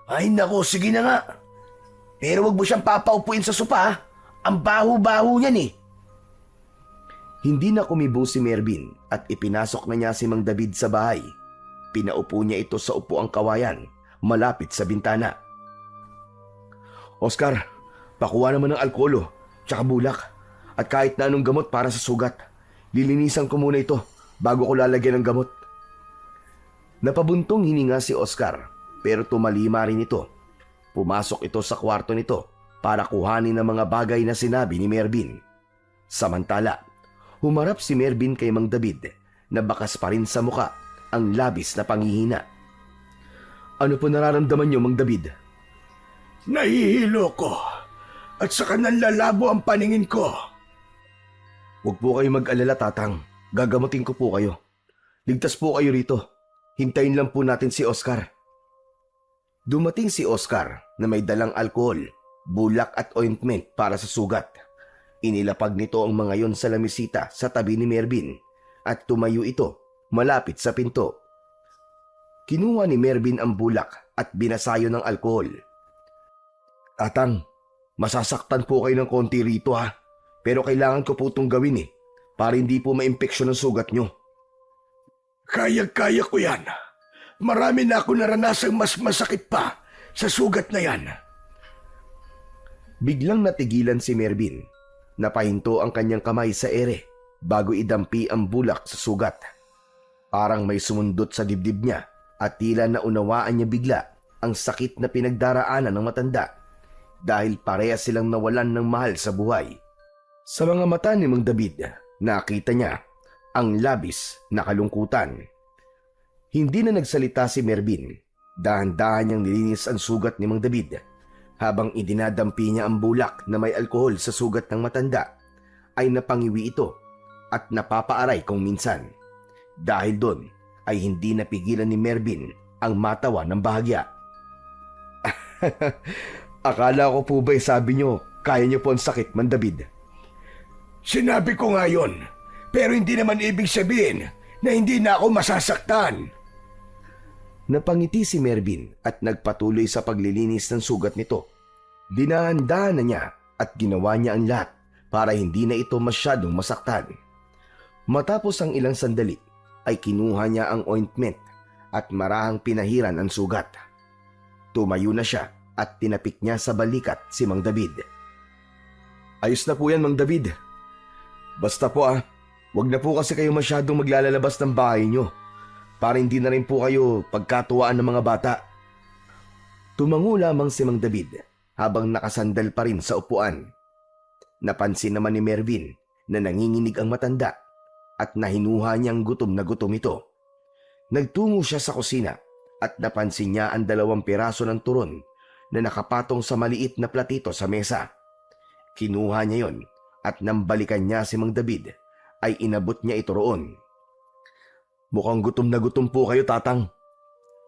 "Ay nako, sige na nga. Pero wag mo siyang papaupuin sa sopa ha. Ang baho-baho niyan eh." Hindi na kumibo si Mervin at ipinasok na niya si Mang David sa bahay. Pinaupo niya ito sa upuang kawayan malapit sa bintana. "Oscar, pakuha naman ng alkolo, tsaka bulak, at kahit na anong gamot para sa sugat. Lilinisan ko muna ito bago ko lalagyan ng gamot." Napabuntong hininga si Oscar pero tumalima rin ito. Pumasok ito sa kwarto nito para kuhanin ang mga bagay na sinabi ni Mervin. Samantala, humarap si Mervin kay Mang David na bakas pa rin sa muka ang labis na panghihina. "Ano po nararamdaman niyo, Mang David?" Nahihilo ko at saka nanlalabo ang paningin ko. "Huwag po kayo mag-alala, Tatang. Gagamutin ko po kayo. Ligtas po kayo rito. Hintayin lang po natin si Oscar." Dumating si Oscar na may dalang alkohol, bulak at ointment para sa sugat. Inilapag nito ang mga yon sa lamisita sa tabi ni Mervin at tumayo ito malapit sa pinto. Kinuha ni Mervin ang bulak at binasayo ng alkohol. "Tatang, masasaktan po kayo ng konti rito ha. Pero kailangan ko po itong gawin para hindi po ma-impeksyon ang sugat nyo." Kaya-kaya ko yan. Marami na ako naranasang mas masakit pa sa sugat na yan. Biglang natigilan si Mervin. Napahinto ang kanyang kamay sa ere bago idampi ang bulak sa sugat. Parang may sumundot sa dibdib niya at tila naunawaan niya bigla ang sakit na pinagdaraanan ng matanda dahil parehas silang nawalan ng mahal sa buhay. Sa mga mata ni Mang David, nakita niya ang labis na kalungkutan. Hindi na nagsalita si Mervin. Dahan-dahan niyang nilinis ang sugat ni Mang David. Habang idinadampi niya ang bulak na may alkohol sa sugat ng matanda, ay napangiwi ito at napapaaray kung minsan. Dahil doon ay hindi napigilan ni Mervin ang matawa ng bahagya. "Akala ko po ba'y sabi niyo, kaya niyo po ang sakit, Mang David?" Sinabi ko nga yun, pero hindi naman ibig sabihin na hindi na ako masasaktan. Napangiti si Mervin at nagpatuloy sa paglilinis ng sugat nito. Dinahan-dahan na niya at ginawa niya ang lahat para hindi na ito masyadong masaktan. Matapos ang ilang sandali ay kinuha niya ang ointment at marahang pinahiran ang sugat. Tumayo na siya at tinapik niya sa balikat si Mang David. "Ayos na po yan, Mang David. Basta po wag na po kasi kayo masyadong maglalalabas ng bahay niyo para hindi na rin po kayo pagkatuwaan ng mga bata." Tumango lamang si Mang David habang nakasandal pa rin sa upuan. Napansin naman ni Mervin na nanginginig ang matanda at nahinuha niyang gutom na gutom ito. Nagtungo siya sa kusina at napansin niya ang 2 piraso ng turon na nakapatong sa maliit na platito sa mesa. Kinuha niya yon at nang balikan niya si Mang David ay inabot niya ito roon. "Mukhang gutom na gutom po kayo, Tatang.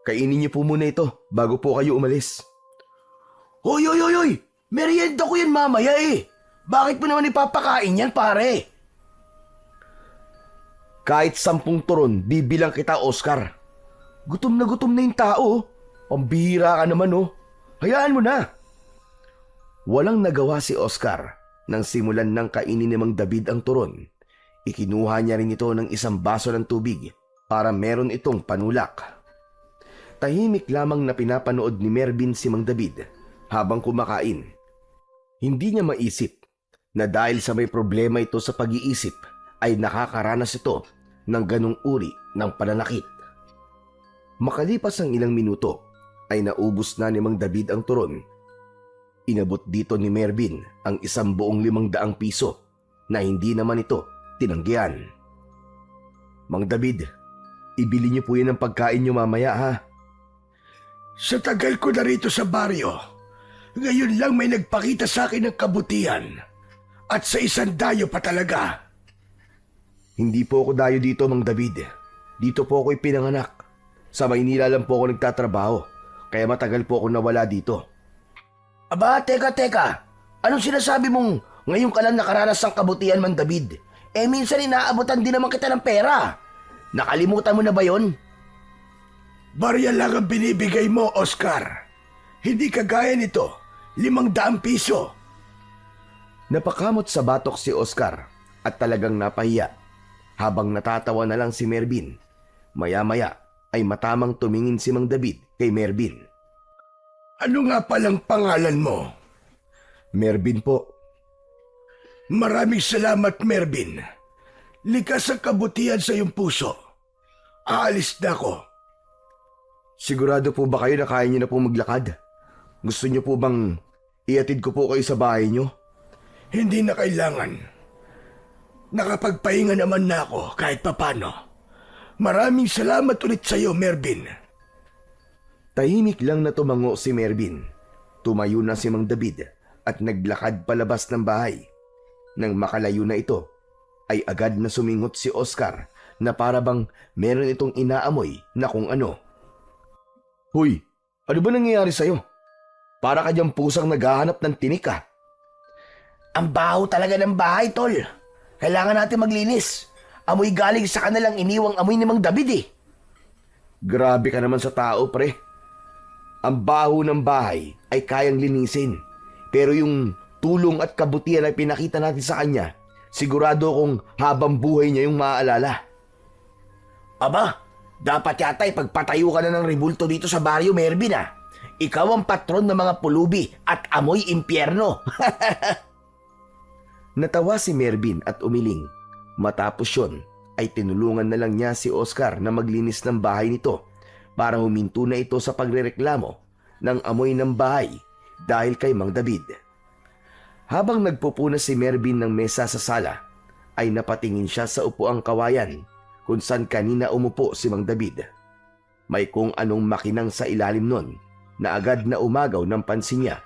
Kainin niyo po muna ito bago po kayo umalis." Hoy! Merienda ko yan mamaya eh. Bakit mo naman ipapakain yan, pare?" "Kahit 10 turon, bibilang kita, Oscar. Gutom na yung tao. Pambihira ka naman Hayaan mo na." Walang nagawa si Oscar nang simulan ng kainin ni Mang David ang turon. Ikinuha niya rin ito ng 1 baso ng tubig para meron itong panulak. Tahimik lamang na pinapanood ni Mervin si Mang David habang kumakain. Hindi niya maisip na dahil sa may problema ito sa pag-iisip ay nakakaranas ito ng ganong uri ng pananakit. Makalipas ang ilang minuto ay naubos na ni Mang David ang turon. Inabot dito ni Mervin ang 1,500 piso na hindi naman ito tinanggihan. Mang David, ibili niyo po yan ng pagkain niyo mamaya ha. Sa tagal ko na rito sa baryo, ngayon lang may nagpakita sa akin ng kabutihan. At sa isang dayo pa talaga. Hindi po ako dayo dito, Mang David. Dito po ako ipinanganak. Sa Maynila lang po ako nagtatrabaho, kaya matagal po ako nawala dito. Aba, teka. Anong sinasabi mong ngayon ka lang nakaranas ng kabutihan, Mang David? Minsan inaabutan din naman kita ng pera. Nakalimutan mo na ba yon? Barya lang ang binibigay mo, Oscar. Hindi kagaya nito, 500 piso. Napakamot sa batok si Oscar at talagang napahiya. Habang natatawa na lang si Mervin, maya-maya ay matamang tumingin si Mang David kay Mervin. Ano nga palang pangalan mo? Mervin po. Maraming salamat, Mervin. Likas ang kabutihan sa iyong puso. Aalis na ako. Sigurado po ba kayo na kaya niyo na po maglakad? Gusto niyo po bang iatid ko po kayo sa bahay niyo? Hindi na kailangan. Nakapagpahinga naman na ako kahit papano. Maraming salamat ulit sa iyo, Mervin. Tahimik lang na tumango si Mervin. Tumayo na si Mang David at naglakad palabas ng bahay. Nang makalayo na ito, ay agad na sumingot si Oscar na para bang meron itong inaamoy na kung ano. Huy, ano ba nangyayari sa'yo? Para ka diyang pusang naghahanap ng tinik ah. Ang baho talaga ng bahay, tol. Kailangan natin maglinis. Amoy galing sa kanilang iniwang amoy ni Mang David eh. Grabe ka naman sa tao, pre. Ang baho ng bahay ay kayang linisin. Pero yung tulong at kabutihan na pinakita natin sa kanya, sigurado kong habang buhay niya yung maaalala. Aba, dapat yata ipagpatayo ka na ng rebulto dito sa baryo, Mervin ah. Ikaw ang patron ng mga pulubi at amoy impyerno. Natawa si Mervin at umiling. Matapos yun, ay tinulungan na lang niya si Oscar na maglinis ng bahay nito para huminto na ito sa pagrereklamo ng amoy ng bahay dahil kay Mang David. Habang nagpupuna si Mervin ng mesa sa sala, ay napatingin siya sa upuang kawayan kung saan kanina umupo si Mang David. May kung anong makinang sa ilalim nun na agad na umagaw ng pansin niya.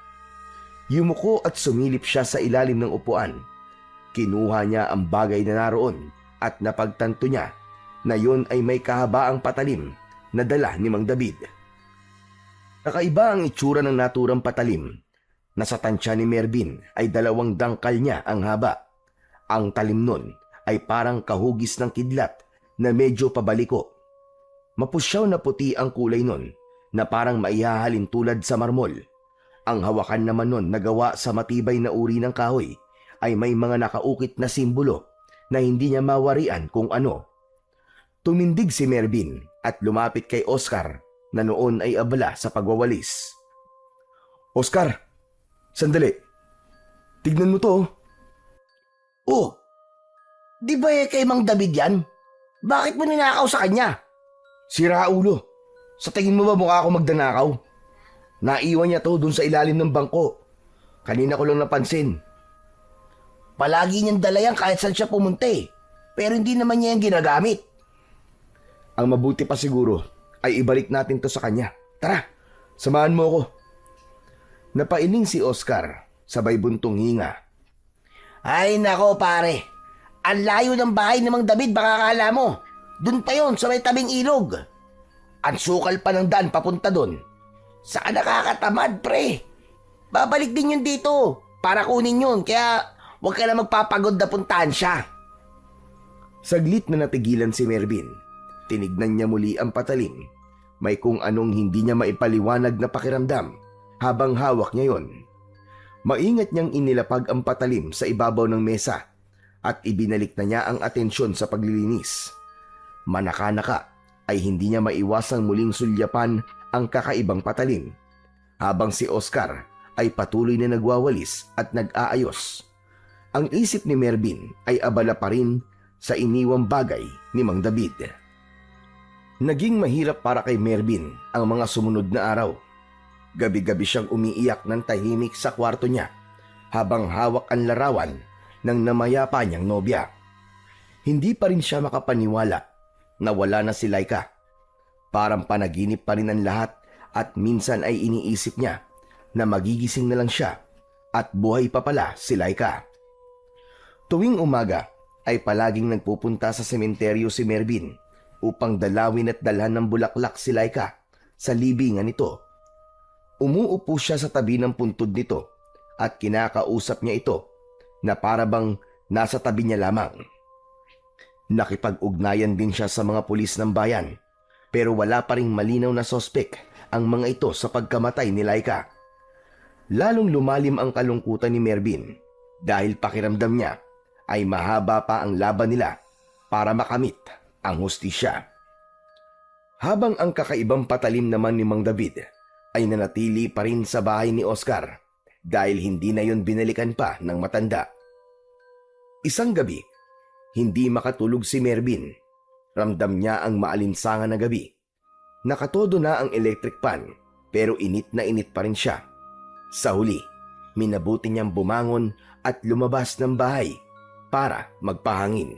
Yumuko at sumilip siya sa ilalim ng upuan. Kinuha niya ang bagay na naroon at napagtanto niya na yon ay may kahabaang patalim na dala ni Mang David. Kakaiba ang itsura ng naturang patalim. Nasa tansya ni Mervin ay 2 dangkal niya ang haba. Ang talim nun ay parang kahugis ng kidlat na medyo pabaliko. Mapusyaw na puti ang kulay nun na parang maihahalin tulad sa marmol. Ang hawakan naman nun na gawa sa matibay na uri ng kahoy ay may mga nakaukit na simbolo na hindi niya mawarian kung ano. Tumindig si Mervin at lumapit kay Oscar na noon ay abala sa pagwawalis. Oscar, sandali. Tignan mo to. Oh, di ba kay Mang David yan? Bakit mo ninakaw sa kanya? Sira ulo. Sa tingin mo ba mukha ako magdanakaw? Naiwan niya to dun sa ilalim ng bangko. Kanina ko lang napansin. Palagi niyang dala yan kahit saan siya pumunta eh. Pero hindi naman niya yung ginagamit. Ang mabuti pa siguro ay ibalik natin to sa kanya. Tara, samahan mo ako. Napailing si Oscar, sabay buntong hinga. Ay nako pare, ang layo ng bahay ni Mang David baka akala mo. Dun pa yon sa may tabing ilog. Ang sukal pa ng daan papunta dun. Saka nakakatamad pre. Babalik din yun dito para kunin yun kaya huwag ka na magpapagod na puntahan siya. Saglit na natigilan si Mervin. Tinignan niya muli ang patalim. May kung anong hindi niya maipaliwanag na pakiramdam habang hawak niya yon. Maingat niyang inilapag ang patalim sa ibabaw ng mesa at ibinalik na niya ang atensyon sa paglilinis. Manaka-naka ay hindi niya maiwasang muling sulyapan ang kakaibang patalim habang si Oscar ay patuloy na nagwawalis at nag-aayos. Ang isip ni Mervin ay abala pa rin sa iniwang bagay ni Mang David. Naging mahirap para kay Mervin ang mga sumunod na araw. Gabi-gabi siyang umiiyak ng tahimik sa kwarto niya habang hawak ang larawan ng namayapa niyang nobya. Hindi pa rin siya makapaniwala na wala na si Laika. Parang panaginip pa rin ang lahat at minsan ay iniisip niya na magigising na lang siya at buhay pa pala si Laika. Tuwing umaga ay palaging nagpupunta sa sementeryo si Mervin upang dalawin at dalhan ng bulaklak si Laika sa libingan nito. Umuupo siya sa tabi ng puntod nito at kinakausap niya ito na parabang nasa tabi niya lamang. Nakipag-ugnayan din siya sa mga pulis ng bayan pero wala pa ring malinaw na sospek ang mga ito sa pagkamatay ni Laika. Lalong lumalim ang kalungkutan ni Mervin dahil pakiramdam niya ay mahaba pa ang laban nila para makamit ang hustisya. Habang ang kakaibang patalim naman ni Mang David ay nanatili pa rin sa bahay ni Oscar dahil hindi na yon binalikan pa ng matanda. Isang gabi, hindi makatulog si Mervin. Ramdam niya ang maalinsangan na gabi. Nakatodo na ang electric pan pero init na init pa rin siya. Sa huli, minabuti niyang bumangon at lumabas ng bahay para magpahangin.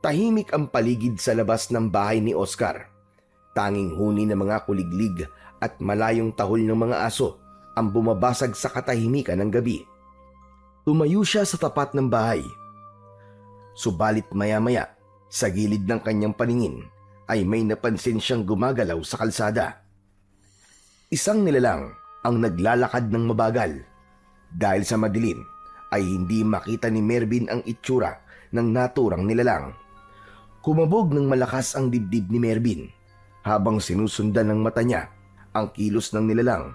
Tahimik ang paligid sa labas ng bahay ni Oscar. Tanging huni ng mga kuliglig at malayong tahol ng mga aso ang bumabasag sa katahimikan ng gabi. Tumayo siya sa tapat ng bahay. Subalit maya-maya, sa gilid ng kanyang paningin ay may napansin siyang gumagalaw sa kalsada. Isang nilalang ang naglalakad ng mabagal. Dahil sa madilim, ay hindi makita ni Mervin ang itsura ng naturang nilalang. Kumabog ng malakas ang dibdib ni Mervin habang sinusundan ng mata niya ang kilos ng nilalang.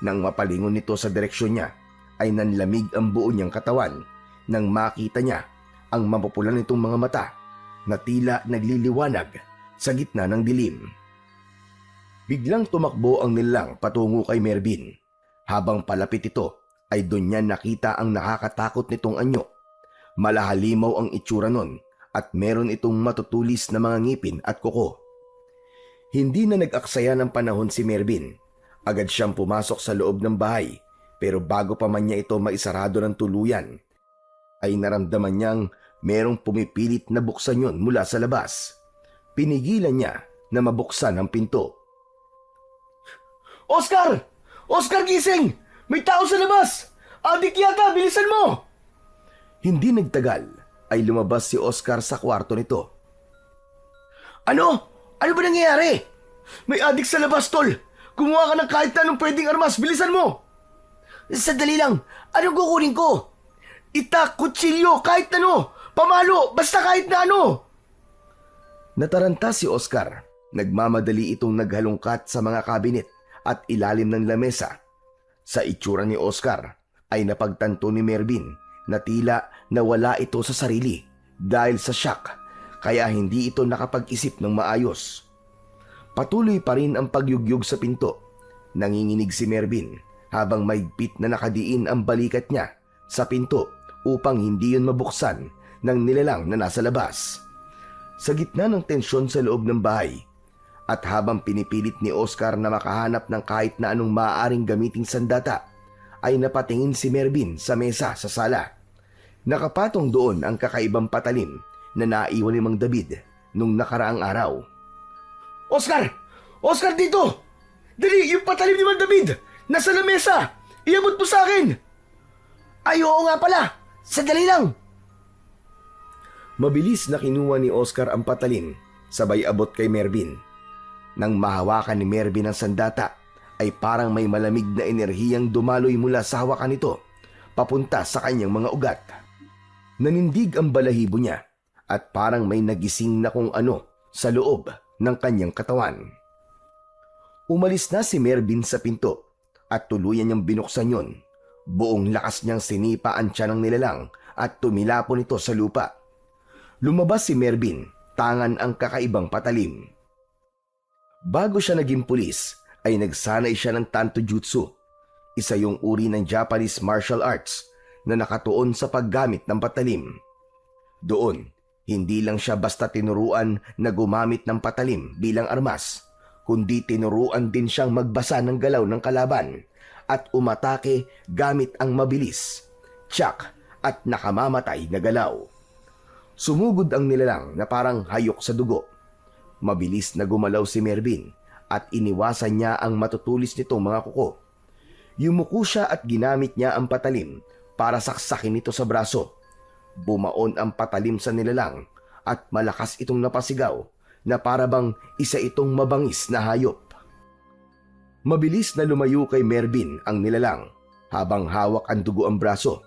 Nang mapalingon nito sa direksyon niya, ay nanlamig ang buo niyang katawan nang makita niya ang mapupulan nitong mga mata na tila nagliliwanag sa gitna ng dilim. Biglang tumakbo ang nilalang patungo kay Mervin. Habang palapit ito, ay doon niya nakita ang nakakatakot nitong anyo. Malahalimaw ang itsura nun at meron itong matutulis na mga ngipin at kuko. Hindi na nag-aksaya ng panahon si Mervin. Agad siyang pumasok sa loob ng bahay pero bago pa man niya ito maisarado ng tuluyan, ay naramdaman niyang merong pumipilit na buksan yon mula sa labas. Pinigilan niya na mabuksan ang pinto. Oscar! Oscar, gising! May tao sa labas! Adik yata, bilisan mo! Hindi nagtagal ay lumabas si Oscar sa kwarto nito. Ano? Ano ba nangyayari? May adik sa labas, tol! Kumuha ka ng kahit na anong pwedeng armas, bilisan mo! Sandali lang, anong kukunin ko? Itak, kutsilyo, kahit ano! Pamalo, basta kahit na ano! Nataranta si Oscar. Nagmamadali itong naghalungkat sa mga kabinet at ilalim ng lamesa. Sa itsura ni Oscar ay napagtanto ni Mervin na tila nawala ito sa sarili dahil sa shock, kaya hindi ito nakapag-isip ng maayos. Patuloy pa rin ang pagyugyug sa pinto. Nanginginig si Mervin habang maigpit na nakadiin ang balikat niya sa pinto upang hindi yun mabuksan ng nilalang na nasa labas. Sa gitna ng tensyon sa loob ng bahay, at habang pinipilit ni Oscar na makahanap ng kahit na anong maaaring gamiting sandata, ay napatingin si Mervin sa mesa sa sala. Nakapatong doon ang kakaibang patalim na naiwan ni Mang David nung nakaraang araw. Oscar! Oscar, dito! Dali, yung patalim ni Mang David! Nasa lamesa! Iabot mo sa akin! Ay, oo nga pala! Sandali lang! Mabilis na kinuha ni Oscar ang patalim, sabay abot kay Mervin. Nang mahawakan ni Mervin ang sandata, ay parang may malamig na enerhiyang dumaloy mula sa hawakan nito, papunta sa kanyang mga ugat. Nanindig ang balahibo niya, at parang may nagising na kung ano sa loob ng kanyang katawan. Umalis na si Mervin sa pinto, at tuluyan niyang binuksan yon. Buong lakas niyang sinipa ang tiyan ng nilalang at tumilapon ito sa lupa. Lumabas si Mervin, tangan ang kakaibang patalim. Bago siya naging pulis, ay nagsanay siya ng tanto jutsu. Isa yung uri ng Japanese martial arts na nakatuon sa paggamit ng patalim. Doon, hindi lang siya basta tinuruan na gumamit ng patalim bilang armas, kundi tinuruan din siyang magbasa ng galaw ng kalaban at umatake gamit ang mabilis, tiyak at nakamamatay na galaw. Sumugod ang nilalang na parang hayok sa dugo. Mabilis na gumalaw si Mervin at iniwasan niya ang matutulis nitong mga kuko. Yumuko siya at ginamit niya ang patalim para saksakin ito sa braso. Bumaon ang patalim sa nilalang at malakas itong napasigaw na parabang isa itong mabangis na hayop. Mabilis na lumayo kay Mervin ang nilalang habang hawak ang dugo ang braso.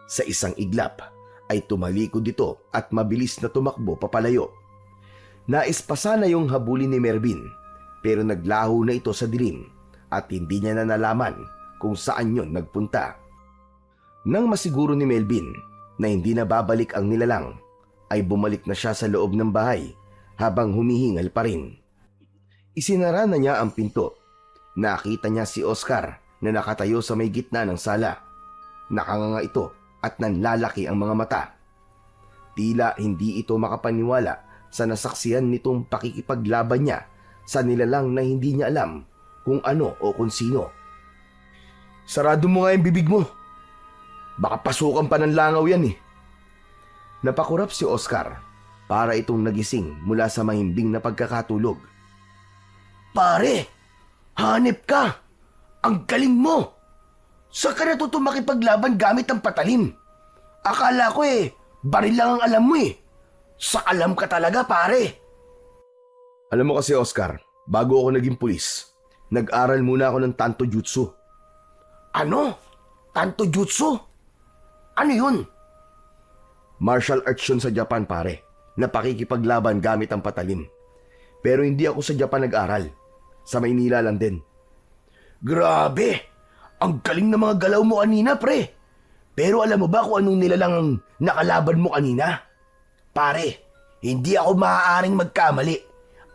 Sa isang iglap ay tumalikod ito at mabilis na tumakbo papalayo. Naispasa na yung habulin ni Mervin pero naglaho na ito sa dilim at hindi niya na nalaman kung saan yon nagpunta. Nang masiguro ni Melvin na hindi na babalik ang nilalang, ay bumalik na siya sa loob ng bahay habang humihingal pa rin. Isinara na niya ang pinto. Nakita niya si Oscar na nakatayo sa may gitna ng sala. Nakanganga ito at nanlalaki ang mga mata. Tila hindi ito makapaniwala sa nasaksihan nitong pakikipaglaban niya sa nilalang na hindi niya alam kung ano o kung sino. Sarado mo nga yung bibig mo. Baka pasukan pa ng langaw yan eh. Napakurap si Oscar para itong nagising mula sa mahimbing na pagkakatulog. Pare, hanip ka! Ang galing mo! Saan ka natuto makipaglaban gamit ang patalim? Akala ko baril lang ang alam mo eh. Sa alam ka talaga pare. Alam mo kasi Oscar, bago ako naging pulis, nag-aral muna ako ng Tanto Jutsu. Ano? Tanto Jutsu? Ano yun? Martial arts yun sa Japan pare, na pakikipaglaban gamit ang patalim. Pero hindi ako sa Japan nag-aral. Sa Maynila lang din. Grabe! Ang galing ng mga galaw mo kanina pre. Pero alam mo ba kung anong nilalang ang nakalaban mo kanina? Pare, hindi ako maaaring magkamali.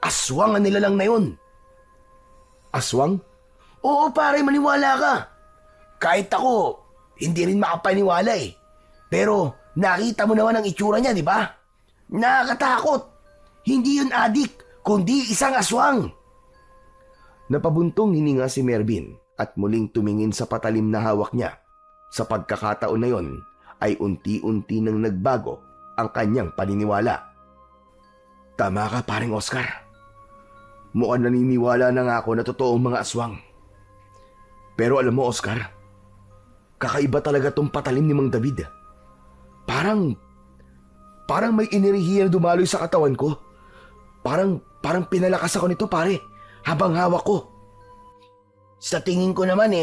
Aswang ang nilalang na yun. Aswang? Oo pare, maniwala ka. Kahit ako, hindi rin makapaniwala eh. Pero nakita mo naman ang itsura niya, di ba? Nakakatakot. Hindi yun adik, kundi isang aswang. Napabuntong hininga si Mervin at muling tumingin sa patalim na hawak niya. Sa pagkakataon na yon ay unti-unti nang nagbago ang kanyang paniniwala. Tama ka paring Oscar. Mukhang naniniwala na nga ako na totoong mga aswang. Pero alam mo Oscar, kakaiba talaga tong patalim ni Mang David. Parang may enerhiya na dumaloy sa katawan ko. Parang pinalakas ako nito pare, habang hawak ko. Sa tingin ko naman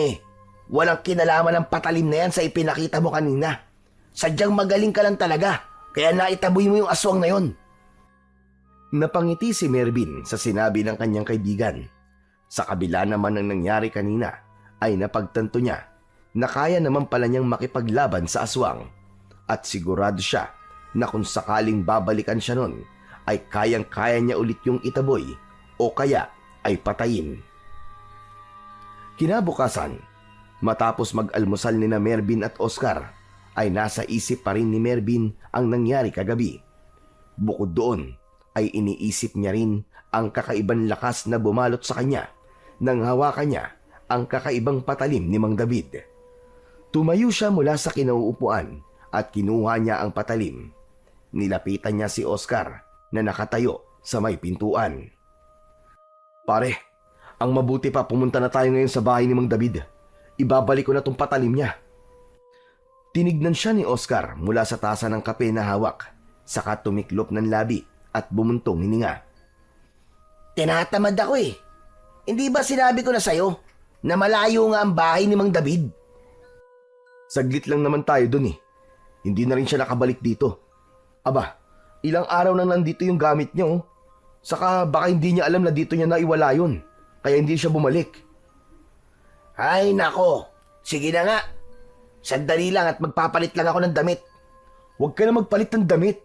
walang kinalaman ng patalim na yan sa ipinakita mo kanina. Sadyang magaling ka lang talaga, kaya naitaboy mo yung aswang na yon. Napangiti si Mervin sa sinabi ng kanyang kaibigan. Sa kabila naman ng nangyari kanina, ay napagtanto niya na kaya naman pala niyang makipaglaban sa aswang. At sigurado siya na kung sakaling babalikan siya nun, ay kayang-kaya niya ulit yung itaboy o kaya ay patayin. Kinabukasan, matapos mag-almusal ni na Mervin at Oscar, ay nasa isip pa rin ni Mervin ang nangyari kagabi. Bukod doon, ay iniisip niya rin ang kakaibang lakas na bumalot sa kanya nang hawakan niya ang kakaibang patalim ni Mang David. Tumayo siya mula sa kinauupuan at kinuha niya ang patalim. Nilapitan niya si Oscar na nakatayo sa may pintuan. Pare, ang mabuti pa pumunta na tayo ngayon sa bahay ni Mang David. Ibabalik ko na tong patalim niya. Tinignan siya ni Oscar mula sa tasa ng kape na hawak, saka tumiklop ng labi at bumuntong hininga. Tinatamad ako Hindi ba sinabi ko na sa'yo na malayo nga ang bahay ni Mang David? Saglit lang naman tayo dun Hindi na rin siya nakabalik dito. Aba, ilang araw nang nandito yung gamit niya Saka baka hindi niya alam na dito niya naiwala yun. Kaya hindi siya bumalik. Ay nako, sige na nga. Sandali lang at magpapalit lang ako ng damit. Huwag ka na magpalit ng damit.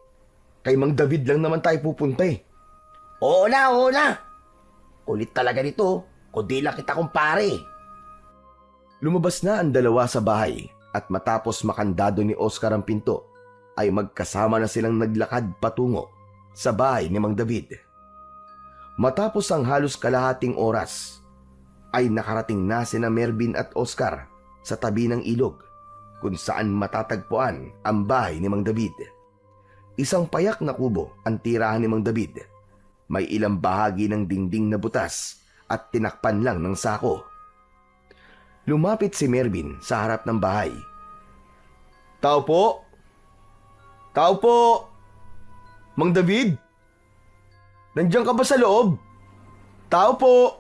Kay Mang David lang naman tayo pupunta Oo na. Kulit talaga nito, kundi lang kita kumpare. Lumabas na ang dalawa sa bahay at matapos makandado ni Oscar ang pinto, ay magkasama na silang naglakad patungo sa bahay ni Mang David. Matapos ang halos kalahating oras, ay nakarating na sina Mervin at Oscar sa tabi ng ilog kung saan matatagpuan ang bahay ni Mang David. Isang payak na kubo ang tirahan ni Mang David. May ilang bahagi ng dingding na butas at tinakpan lang ng sako. Lumapit si Mervin sa harap ng bahay. "Tao po? Tao po? Mang David? Nandiyan ka ba sa loob? Tao po?"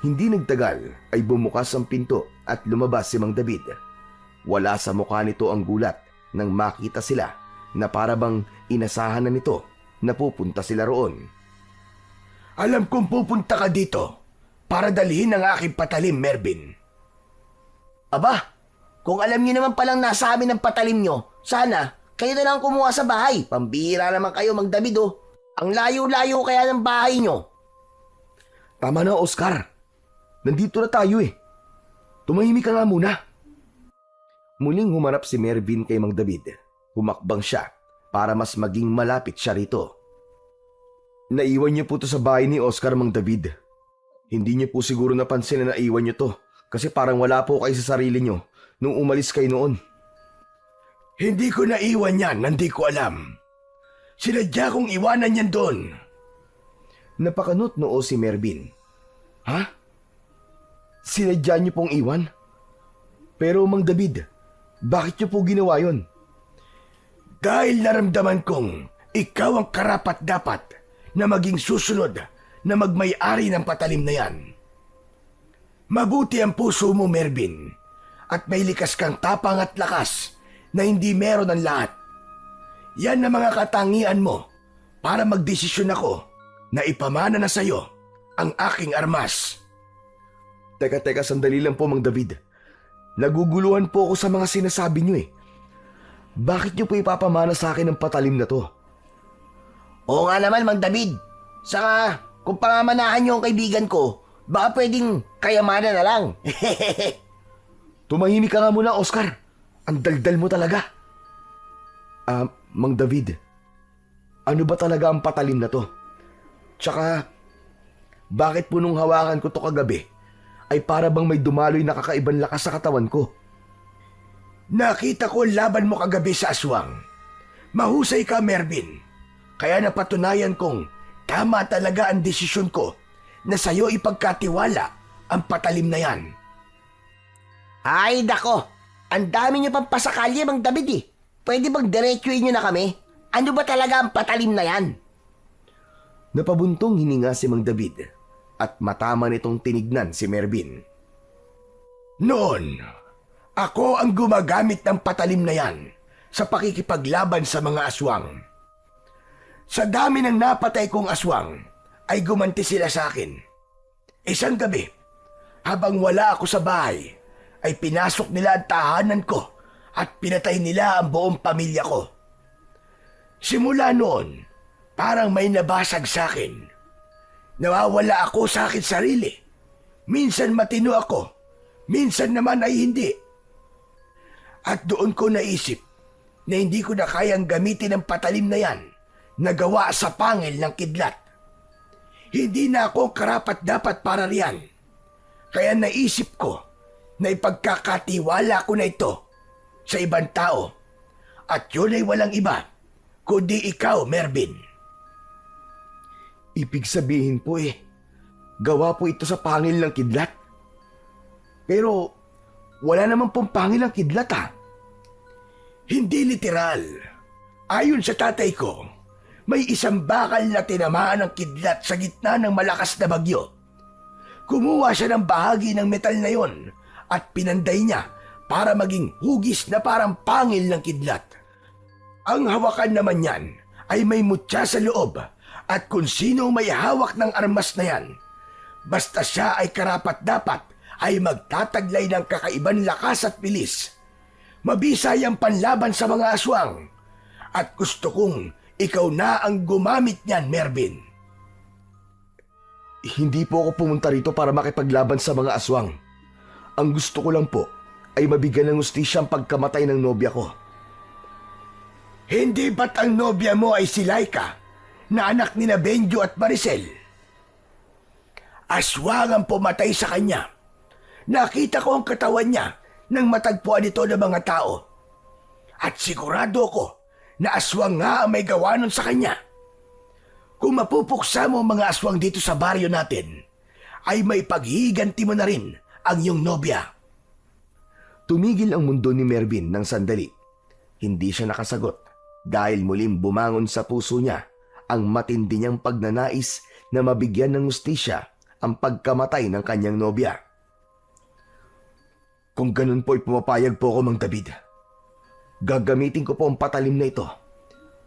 Hindi nagtagal ay bumukas ang pinto at lumabas si Mang David. Wala sa mukha nito ang gulat nang makita sila na parabang inasahan na nito na pupunta sila roon. Alam kong pupunta ka dito para dalhin ang aking patalim, Mervin. Aba, kung alam niyo naman palang nasa amin ang patalim nyo, sana kayo na lang kumuha sa bahay. Pambihira naman kayo, Mang David, oh. Ang layo-layo kaya ng bahay nyo. Tama na, Oscar. Nandito na tayo eh. Tumahimik ka nga muna. Muling humarap si Mervin kay Mang David. Humakbang siya para mas maging malapit siya rito. Naiwan niyo po to sa bahay ni Oscar, Mang David. Hindi niyo po siguro napansin na naiwan niyo to kasi parang wala po kayo sa sarili niyo nung umalis kayo noon. Hindi ko naiwan yan, hindi ko alam. Sinadya kong iwanan yan doon. Napakanot noo si Mervin. Ha? Sinadya niyo pong iwan? Pero Mang David, bakit niyo po ginawa yon? Dahil naramdaman kong ikaw ang karapat-dapat na maging susunod na magmay-ari ng patalim na yan. Mabuti ang puso mo, Mervin, at may likas kang tapang at lakas na hindi meron ang lahat. Yan ang mga katangian mo para magdesisyon ako na ipamana na sa'yo ang aking armas. Teka, sandali lang po, Mang David. Naguguluhan po ako sa mga sinasabi niyo eh. Bakit niyo po ipapamana sa akin ang patalim na to? Oo nga naman, Mang David. Saka, kung pangamanahan nyo ang kaibigan ko, baka pwedeng kayamanan na lang. Tumahimik ka nga muna, Oscar. Ang daldal mo talaga. Mang David, ano ba talaga ang patalim na to? Tsaka, bakit po nung hawakan ko to kagabi, ay para bang may dumaloy na kakaibang lakas sa katawan ko? Nakita ko ang laban mo kagabi sa aswang. Mahusay ka, Mervin. Kaya napatunayan kong tama talaga ang desisyon ko na sa'yo ipagkatiwala ang patalim na yan. Ay, dako. Ang dami nyo pang pasakalye, Mang David, eh. Pwede bang diretsuin nyo na kami? Ano ba talaga ang patalim na yan? Napabuntong hininga si Mang David at matama nitong tinignan si Mervin. Noon, ako ang gumagamit ng patalim na yan sa pakikipaglaban sa mga aswang. Sa dami ng napatay kong aswang, ay gumanti sila sa akin. Isang gabi, habang wala ako sa bahay, ay pinasok nila ang tahanan ko at pinatay nila ang buong pamilya ko. Simula noon, parang may nabasag sa akin. Nawawala ako sa akin sarili. Minsan matino ako, minsan naman ay hindi. At doon ko naisip na hindi ko na kayang gamitin ang patalim na yan na gawa sa pangil ng kidlat. Hindi na ako karapat-dapat para riyan. Kaya naisip ko na ipagkakatiwala ko na ito sa ibang tao. At yun ay walang iba, kundi ikaw, Mervin. Ibig sabihin po gawa po ito sa pangil ng kidlat. Pero wala naman pong pangil ang kidlat ha. Hindi literal. Ayon sa tatay ko, may isang bakal na tinamaan ng kidlat sa gitna ng malakas na bagyo. Kumuha siya ng bahagi ng metal na yon at pinanday niya para maging hugis na parang pangil ng kidlat. Ang hawakan naman yan ay may mutya sa loob at kung sino may hawak ng armas na yan, basta siya ay karapat-dapat ay magtataglay ng kakaiban lakas at bilis. Mabisay ang panlaban sa mga aswang at gusto kong ikaw na ang gumamit niyan, Mervin. Hindi po ako pumunta rito para makipaglaban sa mga aswang. Ang gusto ko lang po ay mabigyan ng hustisya ang pagkamatay ng nobya ko. Hindi ba't ang nobya mo ay si Laika, na anak ni na Benjo at Maricel? Aswang ang pumatay sa kanya. Nakita ko ang katawan niya nang matagpuan ito ng mga tao. At sigurado ko na aswang nga ang may gawa nun sa kanya. Kung mapupuksa mo ang mga aswang dito sa baryo natin, ay may paghiganti mo na rin ang iyong nobya. Tumigil ang mundo ni Mervin ng sandali. Hindi siya nakasagot dahil muling bumangon sa puso niya ang matindi niyang pagnanais na mabigyan ng hustisya ang pagkamatay ng kanyang nobya. Kung ganun po ay pumapayag po ako, Mang David. Gagamitin ko po ang patalim na ito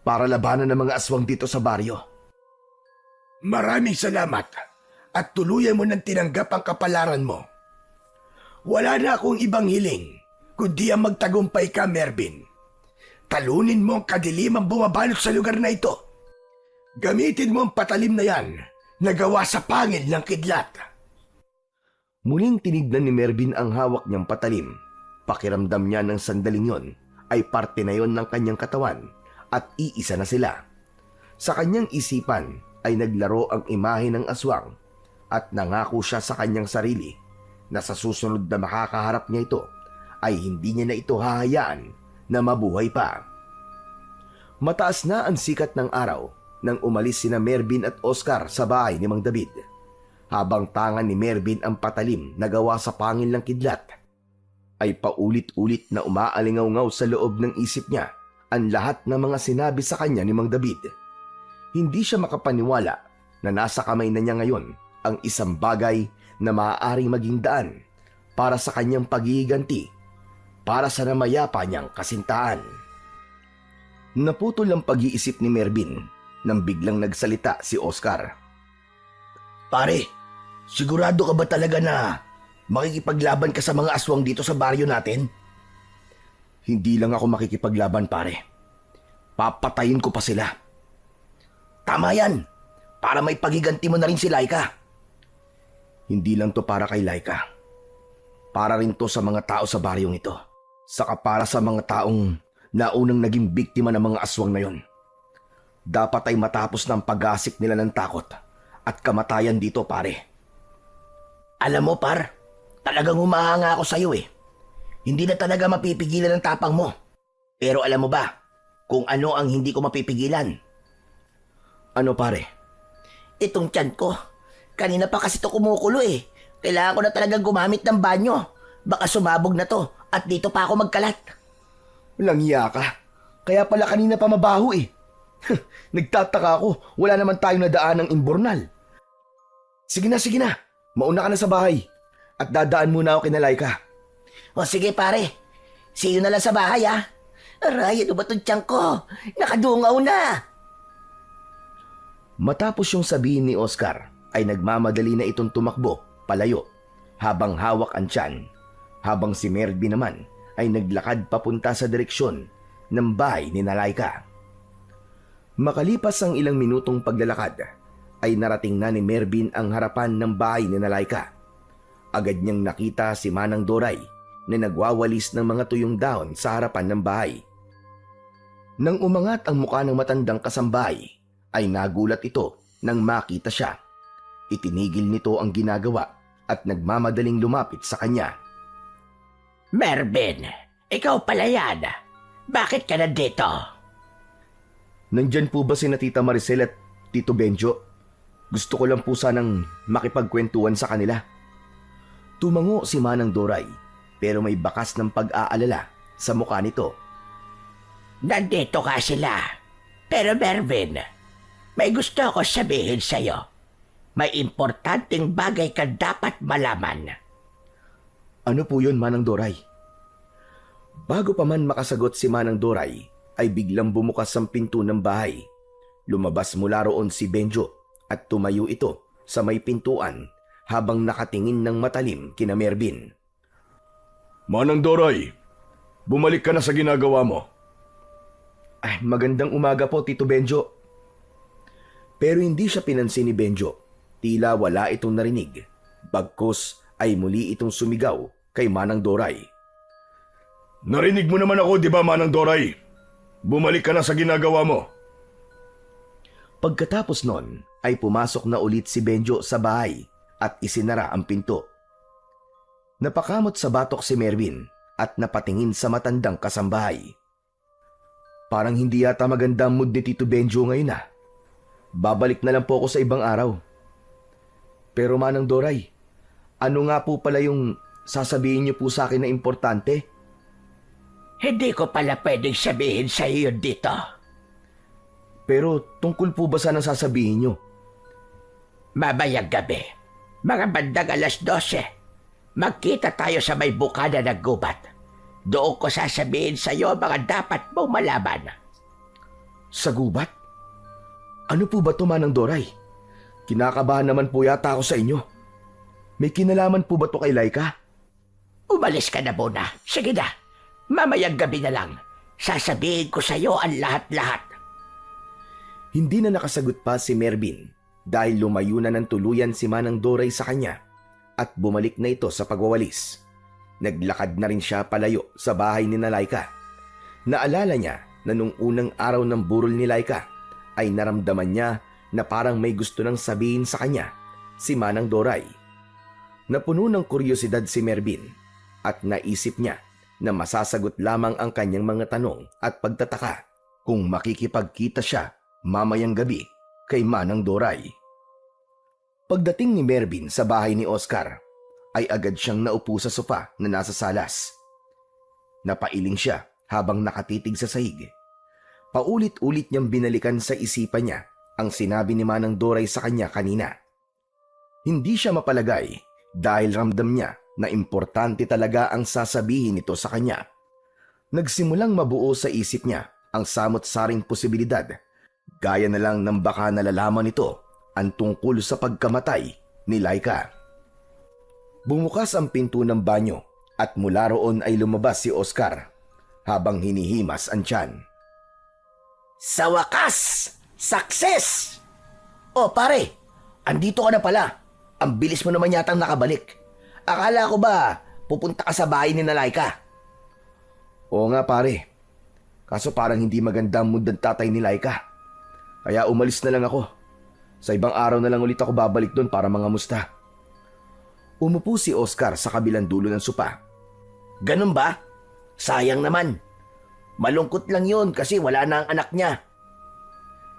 para labanan ng mga aswang dito sa baryo. Maraming salamat at tuluyan mo nang tinanggap ang kapalaran mo. Wala na akong ibang hiling kundi ang magtagumpay ka, Mervin. Talunin mo ang kadilimang bumabalot sa lugar na ito. Gamitin mo ang patalim na yan na gawa sa pangil ng kidlat. Muling tinignan ni Mervin ang hawak niyang patalim. Pakiramdam niya ng sandaling yon ay parte na yon ng kanyang katawan at iisa na sila. Sa kanyang isipan ay naglaro ang imahe ng aswang at nangako siya sa kanyang sarili na sa susunod na makakaharap niya ito ay hindi niya na ito hahayaan na mabuhay pa. Mataas na ang sikat ng araw nang umalis sina Mervin at Oscar sa bahay ni Mang David. Habang tangan ni Mervin ang patalim na gawa sa pangil ng kidlat, ay paulit-ulit na umaalingaw-ngaw sa loob ng isip niya ang lahat ng mga sinabi sa kanya ni Mang David. Hindi siya makapaniwala na nasa kamay na niya ngayon ang isang bagay na maaaring maging daan para sa kanyang paghihiganti, para sa namayapa niyang kasintahan. Naputol ang pag-iisip ni Mervin nang biglang nagsalita si Oscar. Pare, sigurado ka ba talaga na makikipaglaban ka sa mga aswang dito sa baryo natin? Hindi lang ako makikipaglaban, pare. Papatayin ko pa sila. Tama yan, para may paghiganti mo na rin si Laika. Hindi lang to para kay Laika. Para rin to sa mga tao sa baryong ito. Saka para sa mga taong naunang naging biktima ng mga aswang na yon. Dapat ay matapos ng pag-asik nila ng takot at kamatayan dito, pare. Alam mo, par, talagang humahanga ako sa'yo eh. Hindi na talaga mapipigilan ang tapang mo. Pero alam mo ba kung ano ang hindi ko mapipigilan? Ano, pare? Itong tiyan ko. Kanina pa kasi to kumukulo eh. Kailangan ko na talagang gumamit ng banyo. Baka sumabog na to at dito pa ako magkalat. Walang iya ka. Kaya pala kanina pa mabaho eh. Nagtataka ako, wala naman tayong nadaan ng imbornal. Sige na. Mauna ka na sa bahay. At dadaan muna ako kina Laika. O sige pare, see you na lang sa bahay ah. Aray, ano ba itong tiyan ko? Nakadungaw na. Matapos yung sabihin ni Oscar, ay nagmamadali na itong tumakbo, palayo, habang hawak ang tiyan. Habang si Mervin naman ay naglakad papunta sa direksyon ng bahay ni Laika. Makalipas ang ilang minutong paglalakad, ay narating na ni Mervin ang harapan ng bahay ni Laika. Agad niyang nakita si Manang Doray na nagwawalis ng mga tuyong dahon sa harapan ng bahay. Nang umangat ang mukha ng matandang kasambahay, ay nagulat ito nang makita siya. Itinigil nito ang ginagawa at nagmamadaling lumapit sa kanya. Mervin, ikaw pala yan. Bakit ka nandito? Nandyan po ba si na Tita Maricel at Tito Benjo? Gusto ko lang po sanang makipagkwentuhan sa kanila. Tumango si Manang Doray pero may bakas ng pag-aalala sa mukha nito. Nandito ka sila. Pero Mervin, may gusto ako sabihin sa'yo. May importanteng bagay ka dapat malaman. Ano po yun, Manang Doray? Bago pa man makasagot si Manang Doray, ay biglang bumukas ang pinto ng bahay. Lumabas mula roon si Benjo at tumayo ito sa may pintuan habang nakatingin ng matalim kina Mervin. Manang Doray, bumalik ka na sa ginagawa mo. Ay, magandang umaga po, Tito Benjo. Pero hindi siya pinansin ni Benjo. Tila wala itong narinig. Bagkus ay muli itong sumigaw kay Manang Doray. Narinig mo naman ako, di ba, Manang Doray? Bumalik ka na sa ginagawa mo. Pagkatapos nun ay pumasok na ulit si Benjo sa bahay at isinara ang pinto. Napakamot sa batok si Mervin at napatingin sa matandang kasambahay. Parang hindi yata maganda ang mood ni Tito Benjo ngayon ah. Babalik na lang po ako sa ibang araw. Pero Manang Doray, ano nga po pala yung sasabihin niyo po sa akin na importante? Hindi ko pala pwedeng sabihin sa iyo dito. Pero tungkol po ba saan ang sasabihin niyo? Mamayang gabi, mga bandang 12:00, magkita tayo sa may bukana ng gubat. Doon ko sasabihin sa iyo mga dapat mong malaman. Sa gubat? Ano po ba ito, Manang Doray? Kinakabahan naman po yata ako sa inyo. May kinalaman po ba ito kay Laika? Umalis ka na muna. Sige na, mamayang gabi na lang. Sasabihin ko sa iyo ang lahat-lahat. Hindi na nakasagot pa si Mervin dahil lumayo na ng tuluyan si Manang Doray sa kanya at bumalik na ito sa pagwawalis. Naglakad na rin siya palayo sa bahay ni Laika. Naalala niya na nung unang araw ng burol ni Laika ay naramdaman niya na parang may gusto nang sabihin sa kanya si Manang Doray. Napuno ng kuryosidad si Mervin at naisip niya na masasagot lamang ang kanyang mga tanong at pagtataka kung makikipagkita siya mamayang gabi kay Manang Doray. Pagdating ni Mervin sa bahay ni Oscar, ay agad siyang naupo sa sofa na nasa salas. Napailing siya habang nakatitig sa sahig. Paulit-ulit niyang binalikan sa isipan niya ang sinabi ni Manang Doray sa kanya kanina. Hindi siya mapalagay dahil ramdam niya na importante talaga ang sasabihin nito sa kanya. Nagsimulang mabuo sa isip niya ang samot-saring posibilidad, gaya na lang ng baka nalalaman nito ang tungkol sa pagkamatay ni Laika. Bumukas ang pinto ng banyo at mula roon ay lumabas si Oscar habang hinihimas ang tiyan. Sa wakas! Success! Oh pare, andito ka na pala. Ang bilis mo naman yatang nakabalik. Akala ko ba pupunta ka sa bahay ni Laika? Oo nga pare, kaso parang hindi maganda ang mood ng tatay ni Laika. Kaya umalis na lang ako. Sa ibang araw na lang ulit ako babalik doon para mangamusta. Umupo si Oscar sa kabilang dulo ng sopa. Ganun ba? Sayang naman. Malungkot lang yun kasi wala na ang anak niya.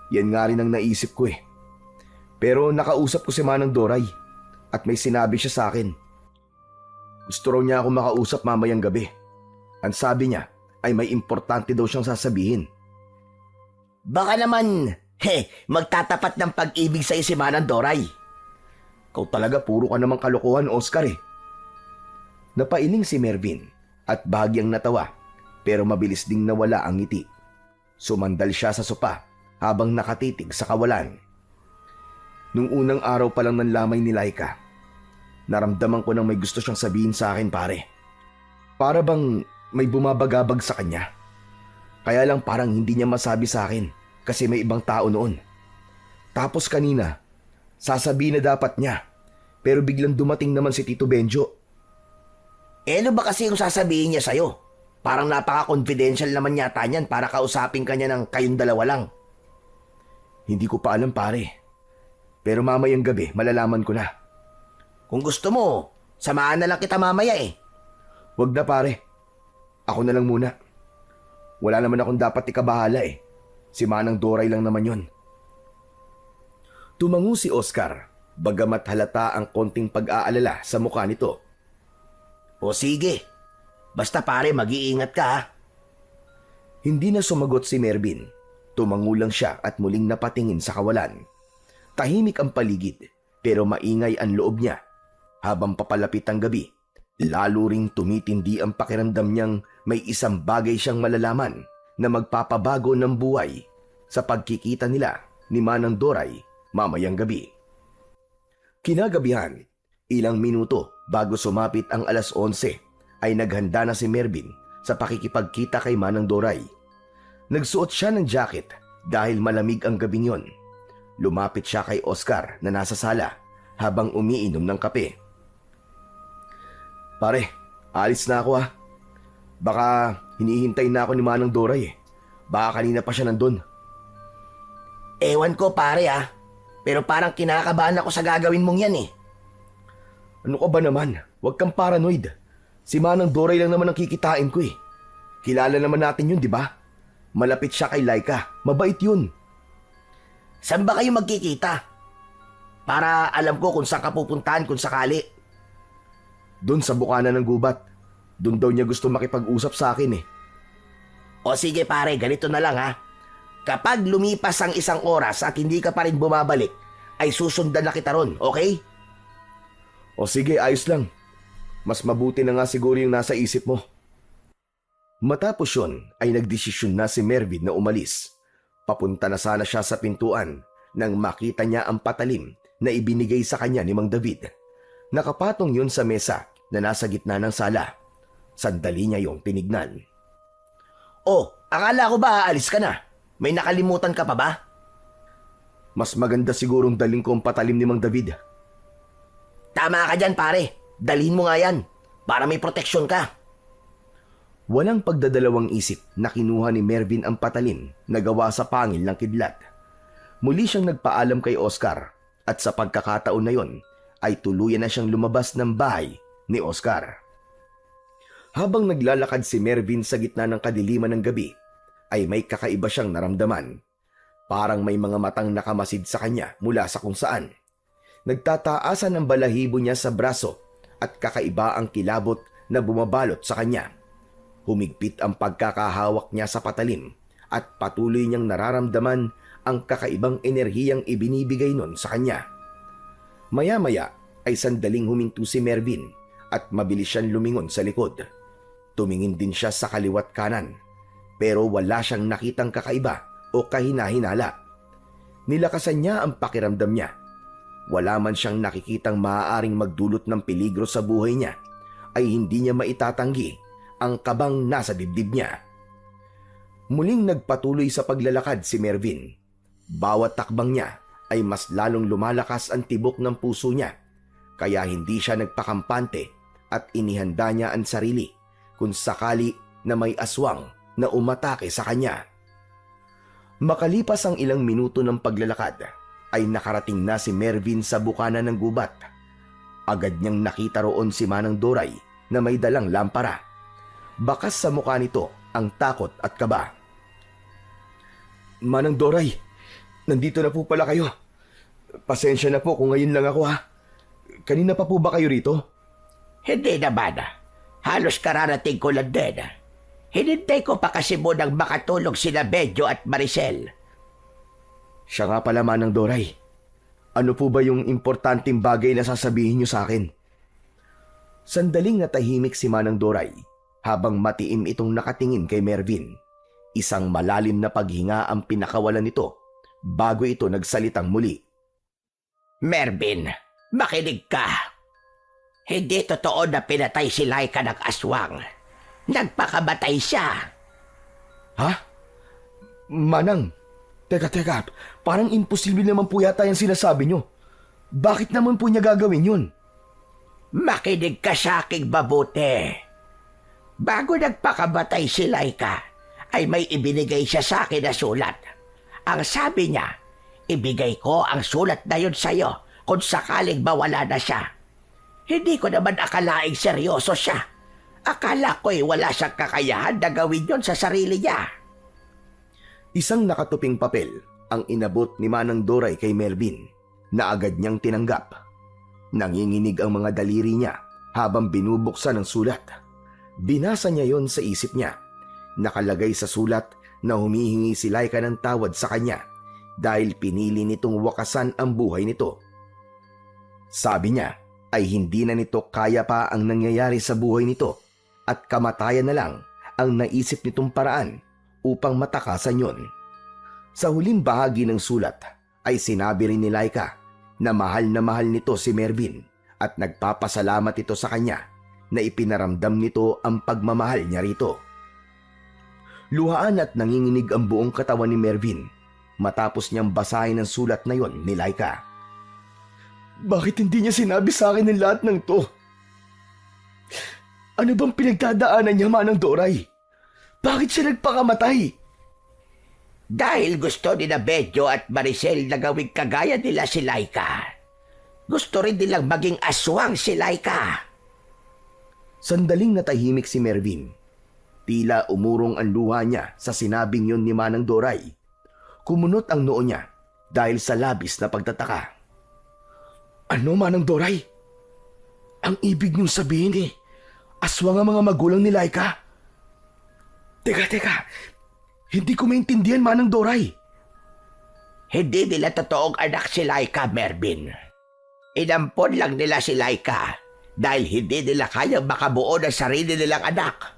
Yan nga rin ang naisip ko eh. Pero nakausap ko si Manang Doray at may sinabi siya sa akin. Gusto raw niya ako makausap mamayang gabi. Ang sabi niya ay may importante daw siyang sasabihin. Baka naman, magtatapat ng pag-ibig sa si Manang Doray. Ikaw talaga puro ka namang kalokohan, Oscar eh. Napailing si Mervin at bahagyang natawa pero mabilis ding nawala ang ngiti. Sumandal siya sa sopa habang nakatitig sa kawalan. Nung unang araw pa lang ng lamay ni Laika, naramdaman ko nang may gusto siyang sabihin sa akin pare. Para bang may bumabagabag sa kanya. Kaya lang parang hindi niya masabi sa akin kasi may ibang tao noon. Tapos kanina, sasabihin na dapat niya pero biglang dumating naman si Tito Benjo. Ano ba kasi yung sasabihin niya sa'yo? Parang napaka-confidential naman yata niyan para kausapin ka niya ng kayong dalawa lang. Hindi ko pa alam pare. Pero mamayang gabi malalaman ko na. Kung gusto mo, samahan na lang kita mamaya eh. Wag na pare. Ako na lang muna. Wala naman akong dapat ikabahala eh. Si Manang Doray lang naman yon. Tumango si Oscar, bagamat halata ang konting pag-aalala sa mukha nito. O sige, basta pare mag-iingat ka ha. Hindi na sumagot si Mervin. Tumango lang siya at muling napatingin sa kawalan. Tahimik ang paligid pero maingay ang loob niya. Habang papalapit ang gabi, lalo ring tumitindi ang pakiramdam niyang may isang bagay siyang malalaman na magpapabago ng buhay sa pagkikita nila ni Manang Doray mamayang gabi. Kinagabihan, ilang minuto bago sumapit ang 11:00 ay naghanda na si Mervin sa pakikipagkita kay Manang Doray. Nagsuot siya ng jacket dahil malamig ang gabing yon. Lumapit siya kay Oscar na nasa sala habang umiinom ng kape. Pare, Alis na ako ha. Baka hinihintay na ako ni Manang Doray eh. Baka kanina pa siya nandun. Ewan ko pare pero parang kinakabahan ako sa gagawin mong yan eh. Ano ka ba naman? Huwag kang paranoid. Si Manang Doray lang naman ang kikitain ko eh. Kilala naman natin yun, di ba? Malapit siya kay Laika. Mabait yun. Saan ba kayo magkikita? Para alam ko kung saan ka pupuntahan kung sakali. Doon sa bukana ng gubat. Doon daw niya gusto makipag-usap sa akin eh. O sige pare, ganito na lang Kapag lumipas ang isang oras at hindi ka pa rin bumabalik, ay susundan na kita ron, okay? O sige, ayos lang. Mas mabuti na nga siguro yung nasa isip mo. Matapos yun, ay nagdesisyon na si Mervin na umalis. Papunta na sana siya sa pintuan nang makita niya ang patalim na ibinigay sa kanya ni Mang David. Nakapatong yun sa mesa na nasa gitna ng sala. Sandali niya yung tinignan. Oh, akala ko ba aalis ka na? May nakalimutan ka pa ba? Mas maganda sigurong daling ko ang patalim ni Mang David. Tama ka dyan pare, dalhin mo nga yan para may proteksyon ka. Walang pagdadalawang isip na kinuha ni Mervin ang patalim na gawa sa pangil ng kidlat. Muli siyang nagpaalam kay Oscar at sa pagkakataon na yon ay tuluyan na siyang lumabas ng bahay ni Oscar. Habang naglalakad si Mervin sa gitna ng kadiliman ng gabi, ay may kakaiba siyang naramdaman. Parang may mga matang nakamasid sa kanya mula sa kung saan. Nagtataasan ang balahibo niya sa braso at kakaiba ang kilabot na bumabalot sa kanya. Humigpit ang pagkakahawak niya sa patalim at patuloy niyang nararamdaman ang kakaibang enerhiyang ibinibigay nun sa kanya. Maya-maya ay sandaling huminto si Mervin at mabilis siyang lumingon sa likod. Tumingin din siya sa kaliwat kanan pero wala siyang nakitang kakaiba o kahina-hinala. Nilakasan niya ang pakiramdam niya. Wala man siyang nakikitang maaaring magdulot ng peligro sa buhay niya, ay hindi niya maitatanggi ang kabang nasa dibdib niya. Muling nagpatuloy sa paglalakad si Mervin. Bawat takbang niya ay mas lalong lumalakas ang tibok ng puso niya, kaya hindi siya nagpakampante at inihanda niya ang sarili kung sakali na may aswang na umatake sa kanya. Makalipas ang ilang minuto ng paglalakad, ay nakarating na si Mervin sa bukana ng gubat. Agad niyang nakita roon si Manang Doray na may dalang lampara. Bakas sa mukha nito ang takot at kaba. Manang Doray, nandito na po pala kayo. Pasensya na po kung ngayon lang ako Kanina pa po ba kayo rito? Hindi naman. Halos kararating ko lang din. Hinintay ko pa kasi munang makatulog sina Benjo at Maricel. Siya nga pala, Manang Doray. Ano po ba yung importanteng bagay na sasabihin niyo sa akin? Sandaling natahimik si Manang Doray habang matiim itong nakatingin kay Mervin. Isang malalim na paghinga ang pinakawalan nito bago ito nagsalitang muli. Mervin, makinig ka. Hindi totoo na pinatay si Laika ng aswang. Nagpakamatay siya. Ha? Manang, teka, parang imposible naman po yata yung sinasabi niyo. Bakit naman po niya gagawin yun? Makinig ka sa aking mabuti. Bago nagpakamatay si Laika, ay may ibinigay siya sa akin na sulat. Ang sabi niya, ibigay ko ang sulat na yun sa'yo kung sakaling mawala na siya. Hindi ko naman akalaing seryoso siya. Akala ko'y wala siyang kakayahan na gawin yun sa sarili niya. Isang nakatuping papel ang inabot ni Manang Doray kay Mervin na agad niyang tinanggap. Nanginginig ang mga daliri niya habang binubuksan ang sulat. Binasa niya yon sa isip niya. Nakalagay sa sulat na humihingi si Laika ng tawad sa kanya dahil pinili nitong wakasan ang buhay nito. Sabi niya ay hindi na nito kaya pa ang nangyayari sa buhay nito at kamatayan na lang ang naisip nitong paraan upang matakasan yon. Sa huling bahagi ng sulat ay sinabi rin ni Laika na mahal nito si Mervin at nagpapasalamat ito sa kanya na ipinaramdam nito ang pagmamahal niya rito. Luhaan at nanginginig ang buong katawan ni Mervin matapos niyang basahin ang sulat na yon ni Laika. Bakit hindi niya sinabi sa akin ng lahat ng to? Ano bang pinagdadaanan niya, Manang Doray? Bakit siya nagpakamatay? Dahil gusto ni na Bedyo at Maricel na gawing kagaya nila si Laika. Gusto rin nilang maging aswang si Laika. Sandaling natahimik si Mervin. Tila umurong ang luha niya sa sinabing yon ni Manang Doray. Kumunot ang noo niya dahil sa labis na pagtataka. Ano, Manang Doray? Ang ibig niyong sabihin aswang ang mga magulang ni Laika? Teka. Hindi ko maintindihan, Manang Doray. Hindi nila totoong anak si Laika, Mervin. Inampon lang nila si Laika dahil hindi nila kayang makabuo ng sarili nilang anak.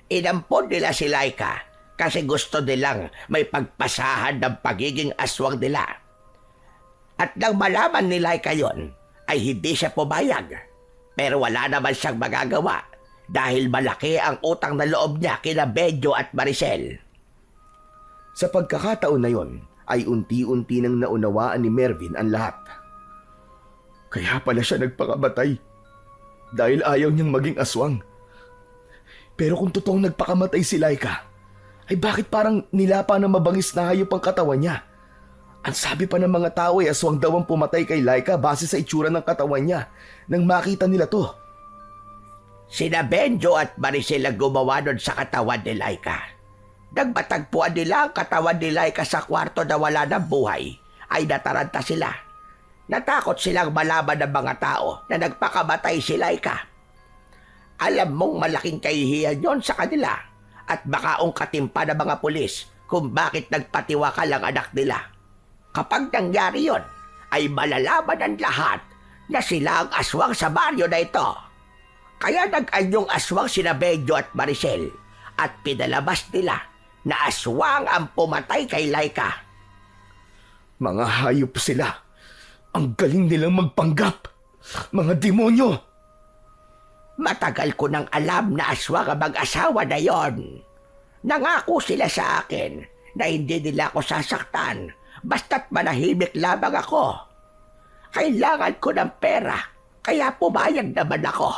Inampon nila si Laika kasi gusto nilang may pagpasahan ng pagiging aswang nila. At nang malaman ni Laika yon, ay hindi siya pumayag. Pero wala naman siyang magagawa dahil malaki ang utang na loob niya kina Bedyo at Maricel. Sa pagkakataon na yon, ay unti-unti nang naunawaan ni Mervin ang lahat. Kaya pala siya nagpakamatay. Dahil ayaw niyang maging aswang. Pero kung totoong nagpakamatay si Laika, ay bakit parang nilapa na mabangis na hayop ang katawan niya? Ang sabi pa ng mga tao ay aswang daw ang pumatay kay Laika base sa itsura ng katawan niya nang makita nila to. Sina Benjo at Maricel ang gumawa nun sa katawan ni Laika. Nang matagpuan nila ang katawan ni Laika sa kwarto na wala ng buhay, ay nataranta sila. Natakot silang malaman ng mga tao na nagpakamatay si Laika. Alam mong malaking kahihiyan yon sa kanila at baka ungkatin pa ng mga pulis kung bakit nagpatiwakal ang anak nila. Kapag nangyari yon, ay malalaman ng lahat na sila ang aswang sa baryo na ito. Kaya nag-anyong aswang sina Benjo at Maricel at pinalabas nila na aswang ang pumatay kay Laika. Mga hayop sila. Ang galing nilang magpanggap. Mga demonyo. Matagal ko nang alam na aswang ang mag-asawa na yon. Nangako sila sa akin na hindi nila ako sasaktan basta't manahimik lamang ako. Kailangan ko ng pera, kaya pumayag naman ako.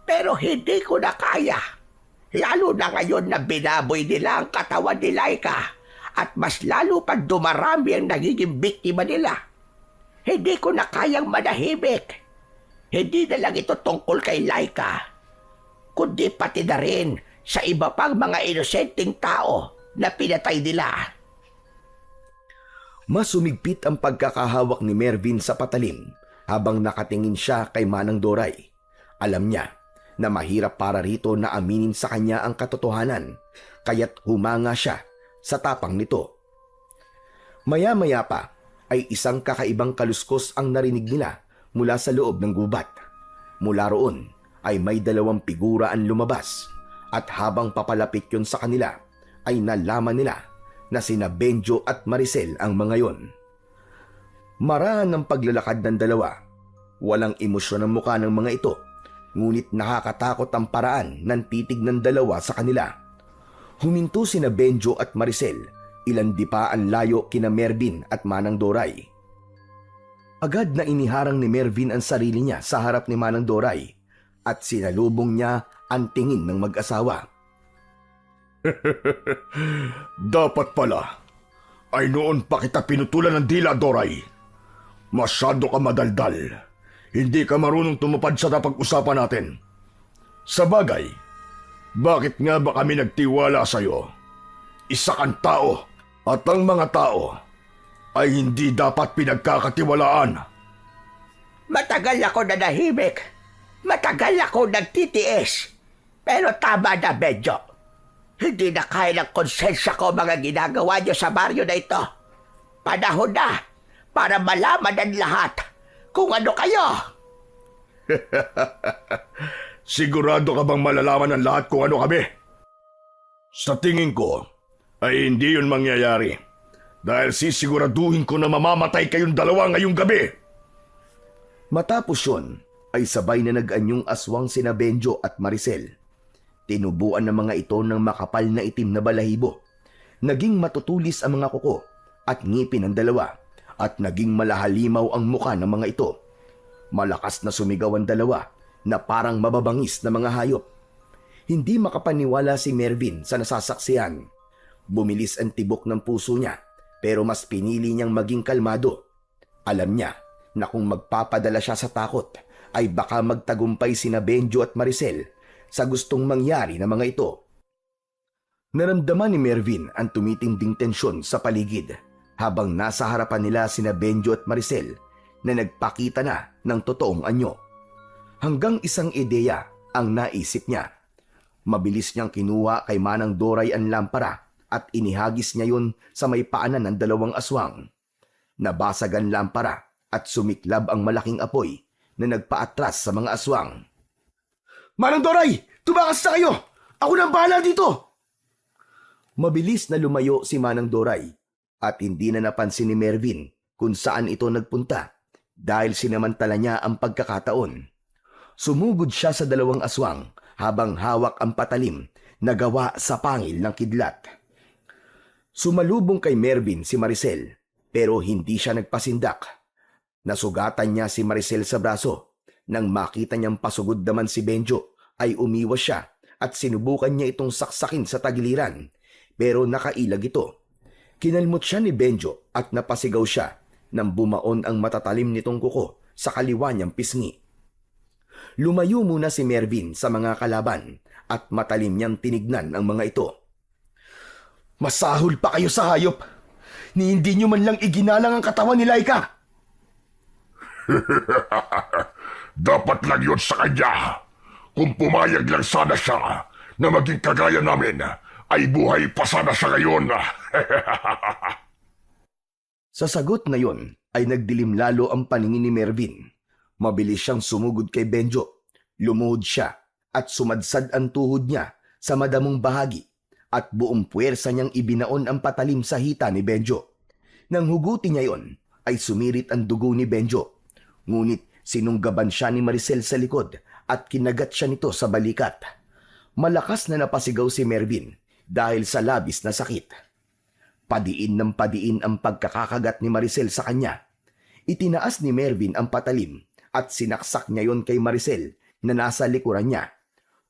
Pero hindi ko na kaya. Lalo na ngayon na binaboy nila ang katawan ni Laika at mas lalo pang dumarami ang nagiging biktima nila. Hindi ko na kayang manahimik. Hindi na lang ito tungkol kay Laika, kundi pati na rin sa iba pang mga inosenteng tao na pinatay nila. Mas sumigpit ang pagkakahawak ni Mervin sa patalim habang nakatingin siya kay Manang Doray. Alam niya na mahirap para rito na aminin sa kanya ang katotohanan, kaya't humanga siya sa tapang nito. Maya-maya pa ay isang kakaibang kaluskos ang narinig nila mula sa loob ng gubat. Mula roon ay may dalawang figura ang lumabas at habang papalapit yon sa kanila ay nalaman nila na sina Benjo at Maricel ang mga yon. Maraan ang paglalakad ng dalawa. Walang emosyon ang mukha ng mga ito, ngunit nakakatakot ang paraan ng titig ng dalawa sa kanila. Huminto sina Benjo at Maricel. Ilan di pa ang layo kina Mervin at Manang Doray. Agad na iniharang ni Mervin ang sarili niya sa harap ni Manang Doray at sinalubong niya ang tingin ng mag-asawa. Dapat pala ay noon pa kita pinutulan ng dila, Doray. Masyado ka madaldal. Hindi ka marunong tumupad sa napag-usapan natin. Sa bagay, bakit nga ba kami nagtiwala sa'yo? Isa kang tao at ang mga tao ay hindi dapat pinagkakatiwalaan. Matagal ako nanahimik. Matagal ako nagtitiis. Pero tama na, Benjo. Hindi na kaya ng konsensya ko mga ginagawa niyo sa baryo na ito. Panahon na para malaman ng lahat kung ano kayo. Sigurado ka bang malalaman ng lahat kung ano kami? Sa tingin ko, ay hindi yun mangyayari. Dahil sisiguraduhin ko na mamamatay kayong dalawa ngayong gabi. Matapos yun, ay sabay na nag-anyong aswang sina Benjo at Maricel. Tinubuan ng mga ito ng makapal na itim na balahibo. Naging matutulis ang mga kuko at ngipin ng dalawa at naging malahalimaw ang muka ng mga ito. Malakas na sumigaw ang dalawa, na parang mababangis na mga hayop. Hindi makapaniwala si Mervin sa nasasaksihan. Bumilis ang tibok ng puso niya pero mas pinili niyang maging kalmado. Alam niya na kung magpapadala siya sa takot ay baka magtagumpay sina Benjo at Maricel sa gustong mangyari na mga ito. Naramdaman ni Mervin ang tumitinding tensyon sa paligid habang nasa harapan nila sina Benjo at Maricel na nagpakita na ng totoong anyo. Hanggang isang ideya ang naisip niya. Mabilis niyang kinuha kay Manang Doray ang lampara at inihagis niya yun sa may paanan ng dalawang aswang. Nabasag ang lampara at sumiklab ang malaking apoy na nagpaatras sa mga aswang. Manang Doray! Tumakas na kayo! Ako nang bahala dito! Mabilis na lumayo si Manang Doray at hindi na napansin ni Mervin kung saan ito nagpunta dahil sinamantala niya ang pagkakataon. Sumugod siya sa dalawang aswang habang hawak ang patalim na gawa sa pangil ng kidlat. Sumalubong kay Mervin si Maricel pero hindi siya nagpasindak. Nasugatan niya si Maricel sa braso. Nang makita niyang pasugod naman si Benjo ay umiwas siya at sinubukan niya itong saksakin sa tagiliran pero nakailag ito. Kinalmot siya ni Benjo at napasigaw siya nang bumaon ang matatalim nitong kuko sa kaliwa niyang pisngi. Lumayo muna si Mervin sa mga kalaban at matalim niyang tinignan ang mga ito. Masahol pa kayo sa hayop! Ni hindi nyo man lang iginalang ang katawan ni Laika! Dapat lang yun sa kanya. Kung pumayag lang sana siya na maging kagaya namin, ay buhay pa sana siya ngayon. Sa sagot na yon ay nagdilim lalo ang paningin ni Mervin. Mabilis siyang sumugod kay Benjo. Lumuhod siya at sumadsad ang tuhod niya sa madamong bahagi at buong puwersa niyang ibinaon ang patalim sa hita ni Benjo. Nang hugutin niya yon ay sumirit ang dugo ni Benjo. Ngunit sinunggaban siya ni Maricel sa likod at kinagat siya nito sa balikat. Malakas na napasigaw si Mervin dahil sa labis na sakit. Padiin ng padiin ang pagkakakagat ni Maricel sa kanya. Itinaas ni Mervin ang patalim at sinaksak niya yon kay Maricel na nasa likuran niya.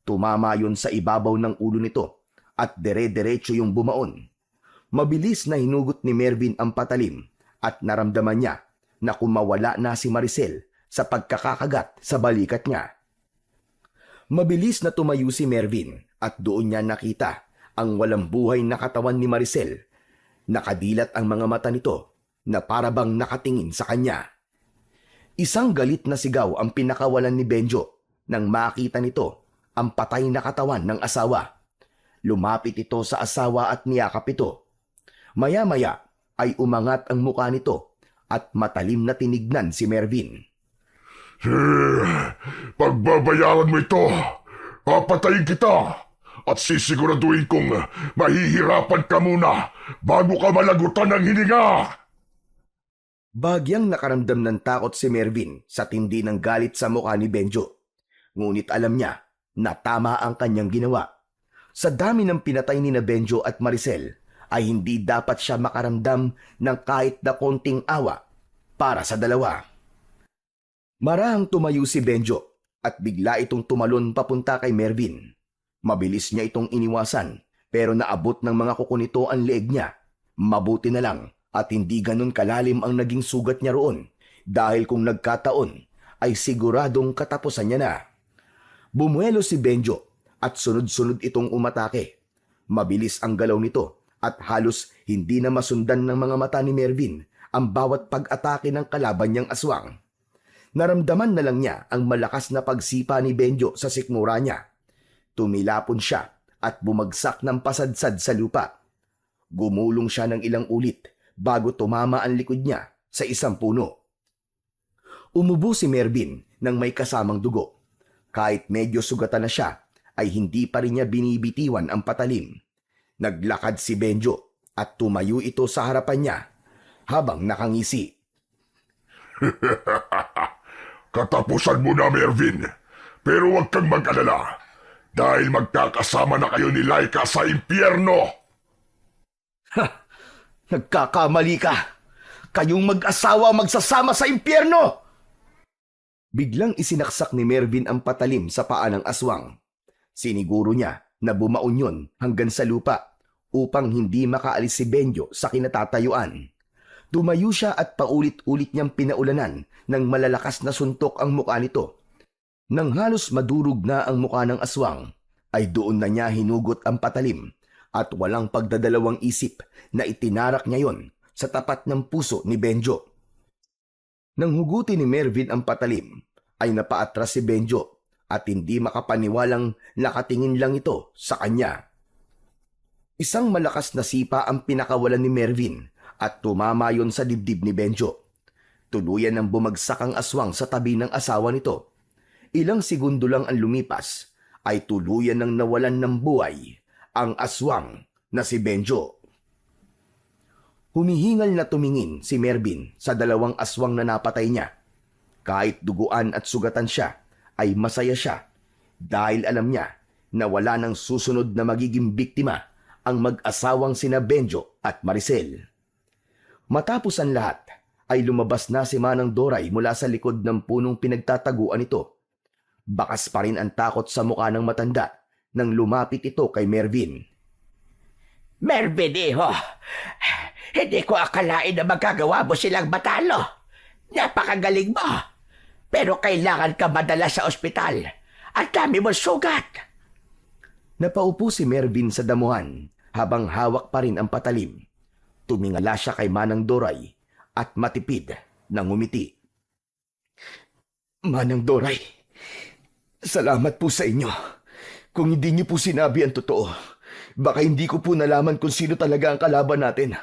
Tumama yon sa ibabaw ng ulo nito at dere-derecho yung bumaon. Mabilis na hinugot ni Mervin ang patalim at naramdaman niya na kumawala na si Maricel sa pagkakakagat sa balikat niya. Mabilis na tumayo si Mervin at doon niya nakita ang walang buhay na katawan ni Maricel. Nakadilat ang mga mata nito na parabang nakatingin sa kanya. Isang galit na sigaw ang pinakawalan ni Benjo nang makita nito ang patay na katawan ng asawa. Lumapit ito sa asawa at niyakap ito. Maya-maya ay umangat ang mukha nito at matalim na tinignan si Mervin. Pagbabayaran mo ito, papatayin kita at sisiguraduhin kong mahihirapan ka muna bago ka malagutan ng hininga. Bagyang nakaramdam ng takot si Mervin sa tindi ng galit sa mukha ni Benjo. Ngunit alam niya na tama ang kanyang ginawa. Sa dami ng pinatay ni na Benjo at Maricel, ay hindi dapat siya makaramdam ng kahit na konting awa para sa dalawa. Marahang tumayo si Benjo at bigla itong tumalon papunta kay Mervin. Mabilis niya itong iniwasan pero naabot ng mga kuko nito ang leeg niya. Mabuti na lang at hindi ganun kalalim ang naging sugat niya roon dahil kung nagkataon ay siguradong katapusan niya na. Bumuelo si Benjo at sunod-sunod itong umatake. Mabilis ang galaw nito at halos hindi na masundan ng mga mata ni Mervin ang bawat pag-atake ng kalaban niyang aswang. Naramdaman na lang niya ang malakas na pagsipa ni Benjo sa sikmura niya. Tumilapon siya at bumagsak ng pasadsad sa lupa. Gumulong siya ng ilang ulit bago tumama ang likod niya sa isang puno. Umubo si Mervin nang may kasamang dugo. Kahit medyo sugatan na siya, ay hindi pa rin niya binibitiwan ang patalim. Naglakad si Benjo at tumayo ito sa harapan niya habang nakangisi. Katapusan mo na, Mervin. Pero huwag kang mag-alala dahil magkakasama na kayo ni Laika sa impyerno. Nagkakamali ka! Kayong mag-asawa magsasama sa impyerno! Biglang isinaksak ni Mervin ang patalim sa paa ng aswang. Siniguro niya na bumaon yun hanggang sa lupa upang hindi makaalis si Benjo sa kinatatayuan. Tumayo siya at paulit-ulit niyang pinaulanan ng malalakas na suntok ang mukha nito. Nang halos madurog na ang mukha ng aswang, ay doon na niya hinugot ang patalim at walang pagdadalawang isip na itinarak niya yon sa tapat ng puso ni Benjo. Nang hugutin ni Mervin ang patalim, ay napaatras si Benjo at hindi makapaniwalang nakatingin lang ito sa kanya. Isang malakas na sipa ang pinakawalan ni Mervin at tumama yon sa dibdib ni Benjo. Tuluyan ng bumagsak ang aswang sa tabi ng asawa nito. Ilang segundo lang ang lumipas ay tuluyan ng nawalan ng buhay ang aswang na si Benjo. Humihingal na tumingin si Mervin sa dalawang aswang na napatay niya. Kahit duguan at sugatan siya, ay masaya siya dahil alam niya na wala nang susunod na magiging biktima ang mag-asawang sina Benjo at Maricel. Matapos ang lahat, ay lumabas na si Manang Doray mula sa likod ng punong pinagtataguan ito. Bakas pa rin ang takot sa mukha ng matanda nang lumapit ito kay Mervin. Mervin, iho, hindi ko akalain na magagawa mo silang matalo. Napakagaling mo. Pero kailangan ka madala sa ospital. Ang dami mo sugat. Napaupo si Mervin sa damuhan habang hawak pa rin ang patalim. Tumingala siya kay Manang Doray at matipid na ngumiti. Manang Doray, salamat po sa inyo. Kung hindi niyo po sinabi ang totoo, baka hindi ko po nalaman kung sino talaga ang kalaban natin.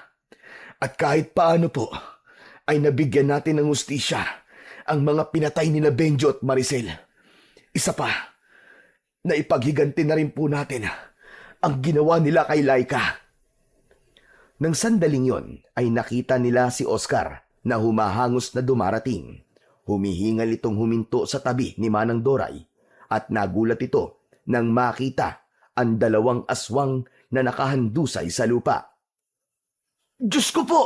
At kahit paano po, ay nabigyan natin ng hustisya ang mga pinatay ni Benjo at Maricel. Isa pa, na ipaghiganti na rin po natin ang ginawa nila kay Laika. Nang sandaling yon ay nakita nila si Oscar na humahangos na dumarating. Humihingal itong huminto sa tabi ni Manang Doray at nagulat ito nang makita ang dalawang aswang na nakahandusay sa lupa. Diyos ko po!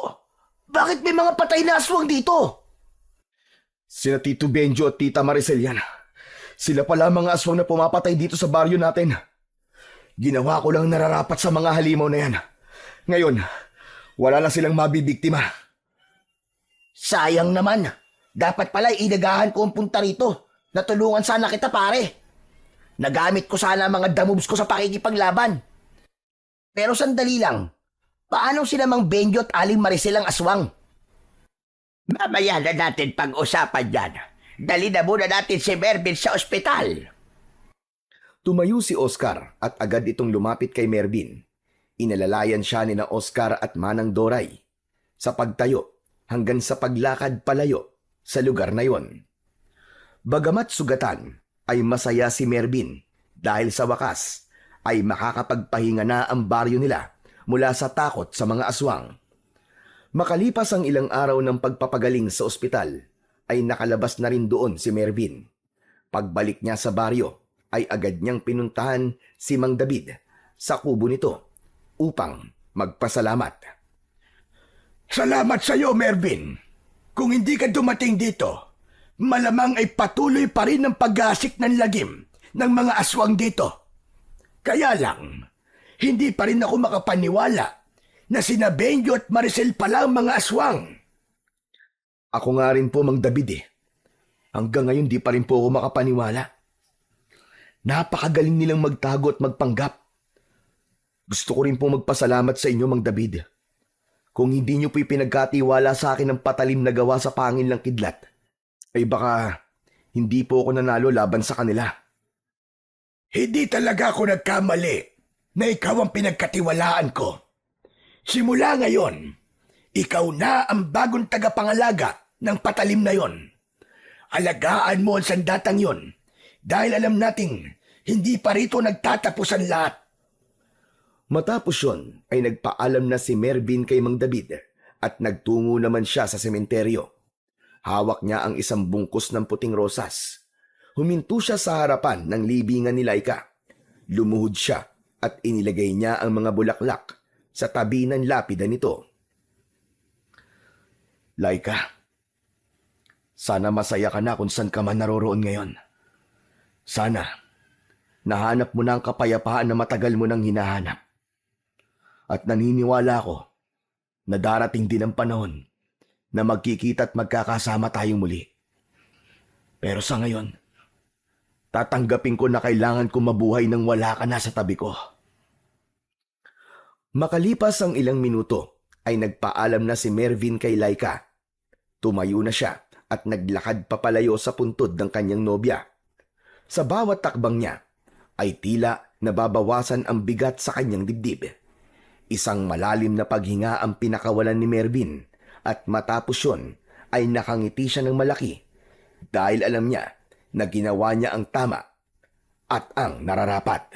Bakit may mga patay na aswang dito? Sina Tito Benjo at Tita Maricel yan. Sila pala ang mga aswang na pumapatay dito sa baryo natin. Ginawa ko lang nararapat sa mga halimaw na yan. Ngayon, wala na silang mabibiktima. Sayang naman. Dapat pala inagahan ko ang punta rito. Natulungan sana kita, pare. Nagamit ko sana ang mga damoves ko sa pakikipaglaban. Pero sandali lang. Paano sila Mang Benjo at Aling Maricel ang aswang? Mamaya na natin pag-usapan yan. Dali na muna natin si Mervin sa ospital. Tumayo si Oscar at agad itong lumapit kay Mervin. Inalalayan siya ni na Oscar at Manang Doray sa pagtayo hanggang sa paglakad palayo sa lugar na yon. Bagamat sugatan, ay masaya si Mervin dahil sa wakas ay makakapagpahinga na ang baryo nila mula sa takot sa mga aswang. Makalipas ang ilang araw ng pagpapagaling sa ospital, ay nakalabas na rin doon si Mervin. Pagbalik niya sa baryo, ay agad niyang pinuntahan si Mang David sa kubo nito upang magpasalamat. Salamat sa iyo, Mervin. Kung hindi ka dumating dito, malamang ay patuloy pa rin ang pag-asik ng lagim ng mga aswang dito. Kaya lang, hindi pa rin ako makapaniwala na sina Benjo at Maricel pala ang mga aswang. Ako nga rin po, Mang David eh. Hanggang ngayon di pa rin po ako makapaniwala. Napakagaling nilang magtago at magpanggap. Gusto ko rin po magpasalamat sa inyo, Mang David. Kung hindi niyo po pinagkatiwala sa akin ng patalim na gawa sa pangil ng kidlat, ay baka hindi po ako nanalo laban sa kanila. Hindi talaga ako nagkamali na ikaw ang pinagkatiwalaan ko. Simula ngayon, ikaw na ang bagong tagapangalaga ng patalim na yon. Alagaan mo ang sandatang yon dahil alam nating hindi pa rito nagtatapos ang lahat. Matapos yon ay nagpaalam na si Mervin kay Mang David at nagtungo naman siya sa sementeryo. Hawak niya ang isang bungkus ng puting rosas. Huminto siya sa harapan ng libingan ni Laika. Lumuhod siya at inilagay niya ang mga bulaklak sa tabi ng lapida nito. Laika, Sana masaya ka na kung saan ka man naroroon ngayon. Sana, nahanap mo na ang kapayapaan na matagal mo nang hinahanap. At naniniwala ako na darating din ang panahon na magkikita at magkakasama tayong muli. Pero sa ngayon, tatanggapin ko na kailangan ko mabuhay nang wala ka na sa tabi ko. Makalipas ang ilang minuto, ay nagpaalam na si Mervin kay Laika. Tumayo na siya at naglakad papalayo sa puntod ng kanyang nobya. Sa bawat takbang niya, ay tila nababawasan ang bigat sa kanyang dibdib. Isang malalim na paghinga ang pinakawalan ni Mervin at matapos yun ay nakangiti siya ng malaki dahil alam niya na ginawa niya ang tama at ang nararapat.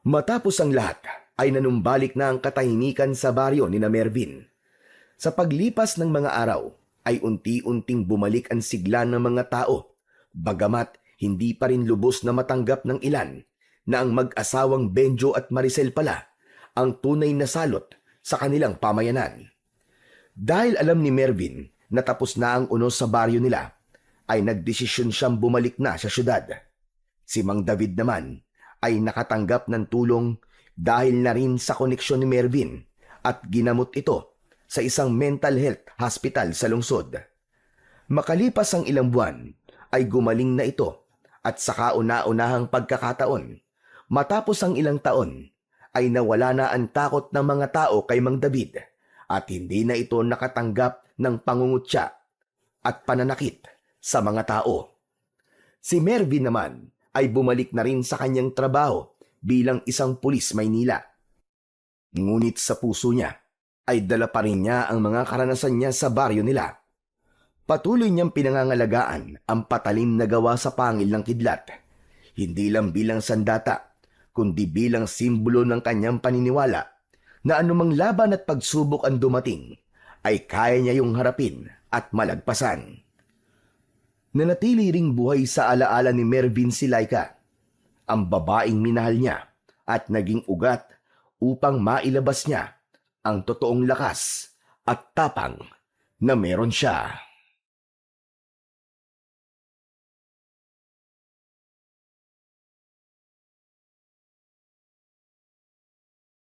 Matapos ang lahat ay nanumbalik na ang katahimikan sa baryo ni na Mervin. Sa paglipas ng mga araw ay unti-unting bumalik ang sigla ng mga tao, bagamat hindi pa rin lubos na matanggap ng ilan na ang mag-asawang Benjo at Maricel pala ang tunay na salot sa kanilang pamayanan. Dahil alam ni Mervin na tapos na ang unos sa baryo nila, ay nagdesisyon siyang bumalik na sa syudad. Si Mang David naman ay nakatanggap ng tulong dahil na rin sa koneksyon ni Mervin at ginamot ito sa isang mental health hospital sa lungsod. Makalipas ang ilang buwan ay gumaling na ito at sa kauna-unahang pagkakataon, matapos ang ilang taon, ay nawala na ang takot ng mga tao kay Mang David at hindi na ito nakatanggap ng pangungutya at pananakit sa mga tao. Si Mervin naman ay bumalik na rin sa kanyang trabaho bilang isang pulis Maynila. Ngunit sa puso niya ay dala pa rin niya ang mga karanasan niya sa baryo nila. Patuloy niyang pinangangalagaan ang patalim na gawa sa pangil ng kidlat, hindi lang bilang sandata, kundi bilang simbolo ng kanyang paniniwala na anumang laban at pagsubok ang dumating, ay kaya niya yung harapin at malagpasan. Nanatili ring buhay sa alaala ni Mervin si Laika, ang babaeng minahal niya at naging ugat upang mailabas niya ang totoong lakas at tapang na meron siya.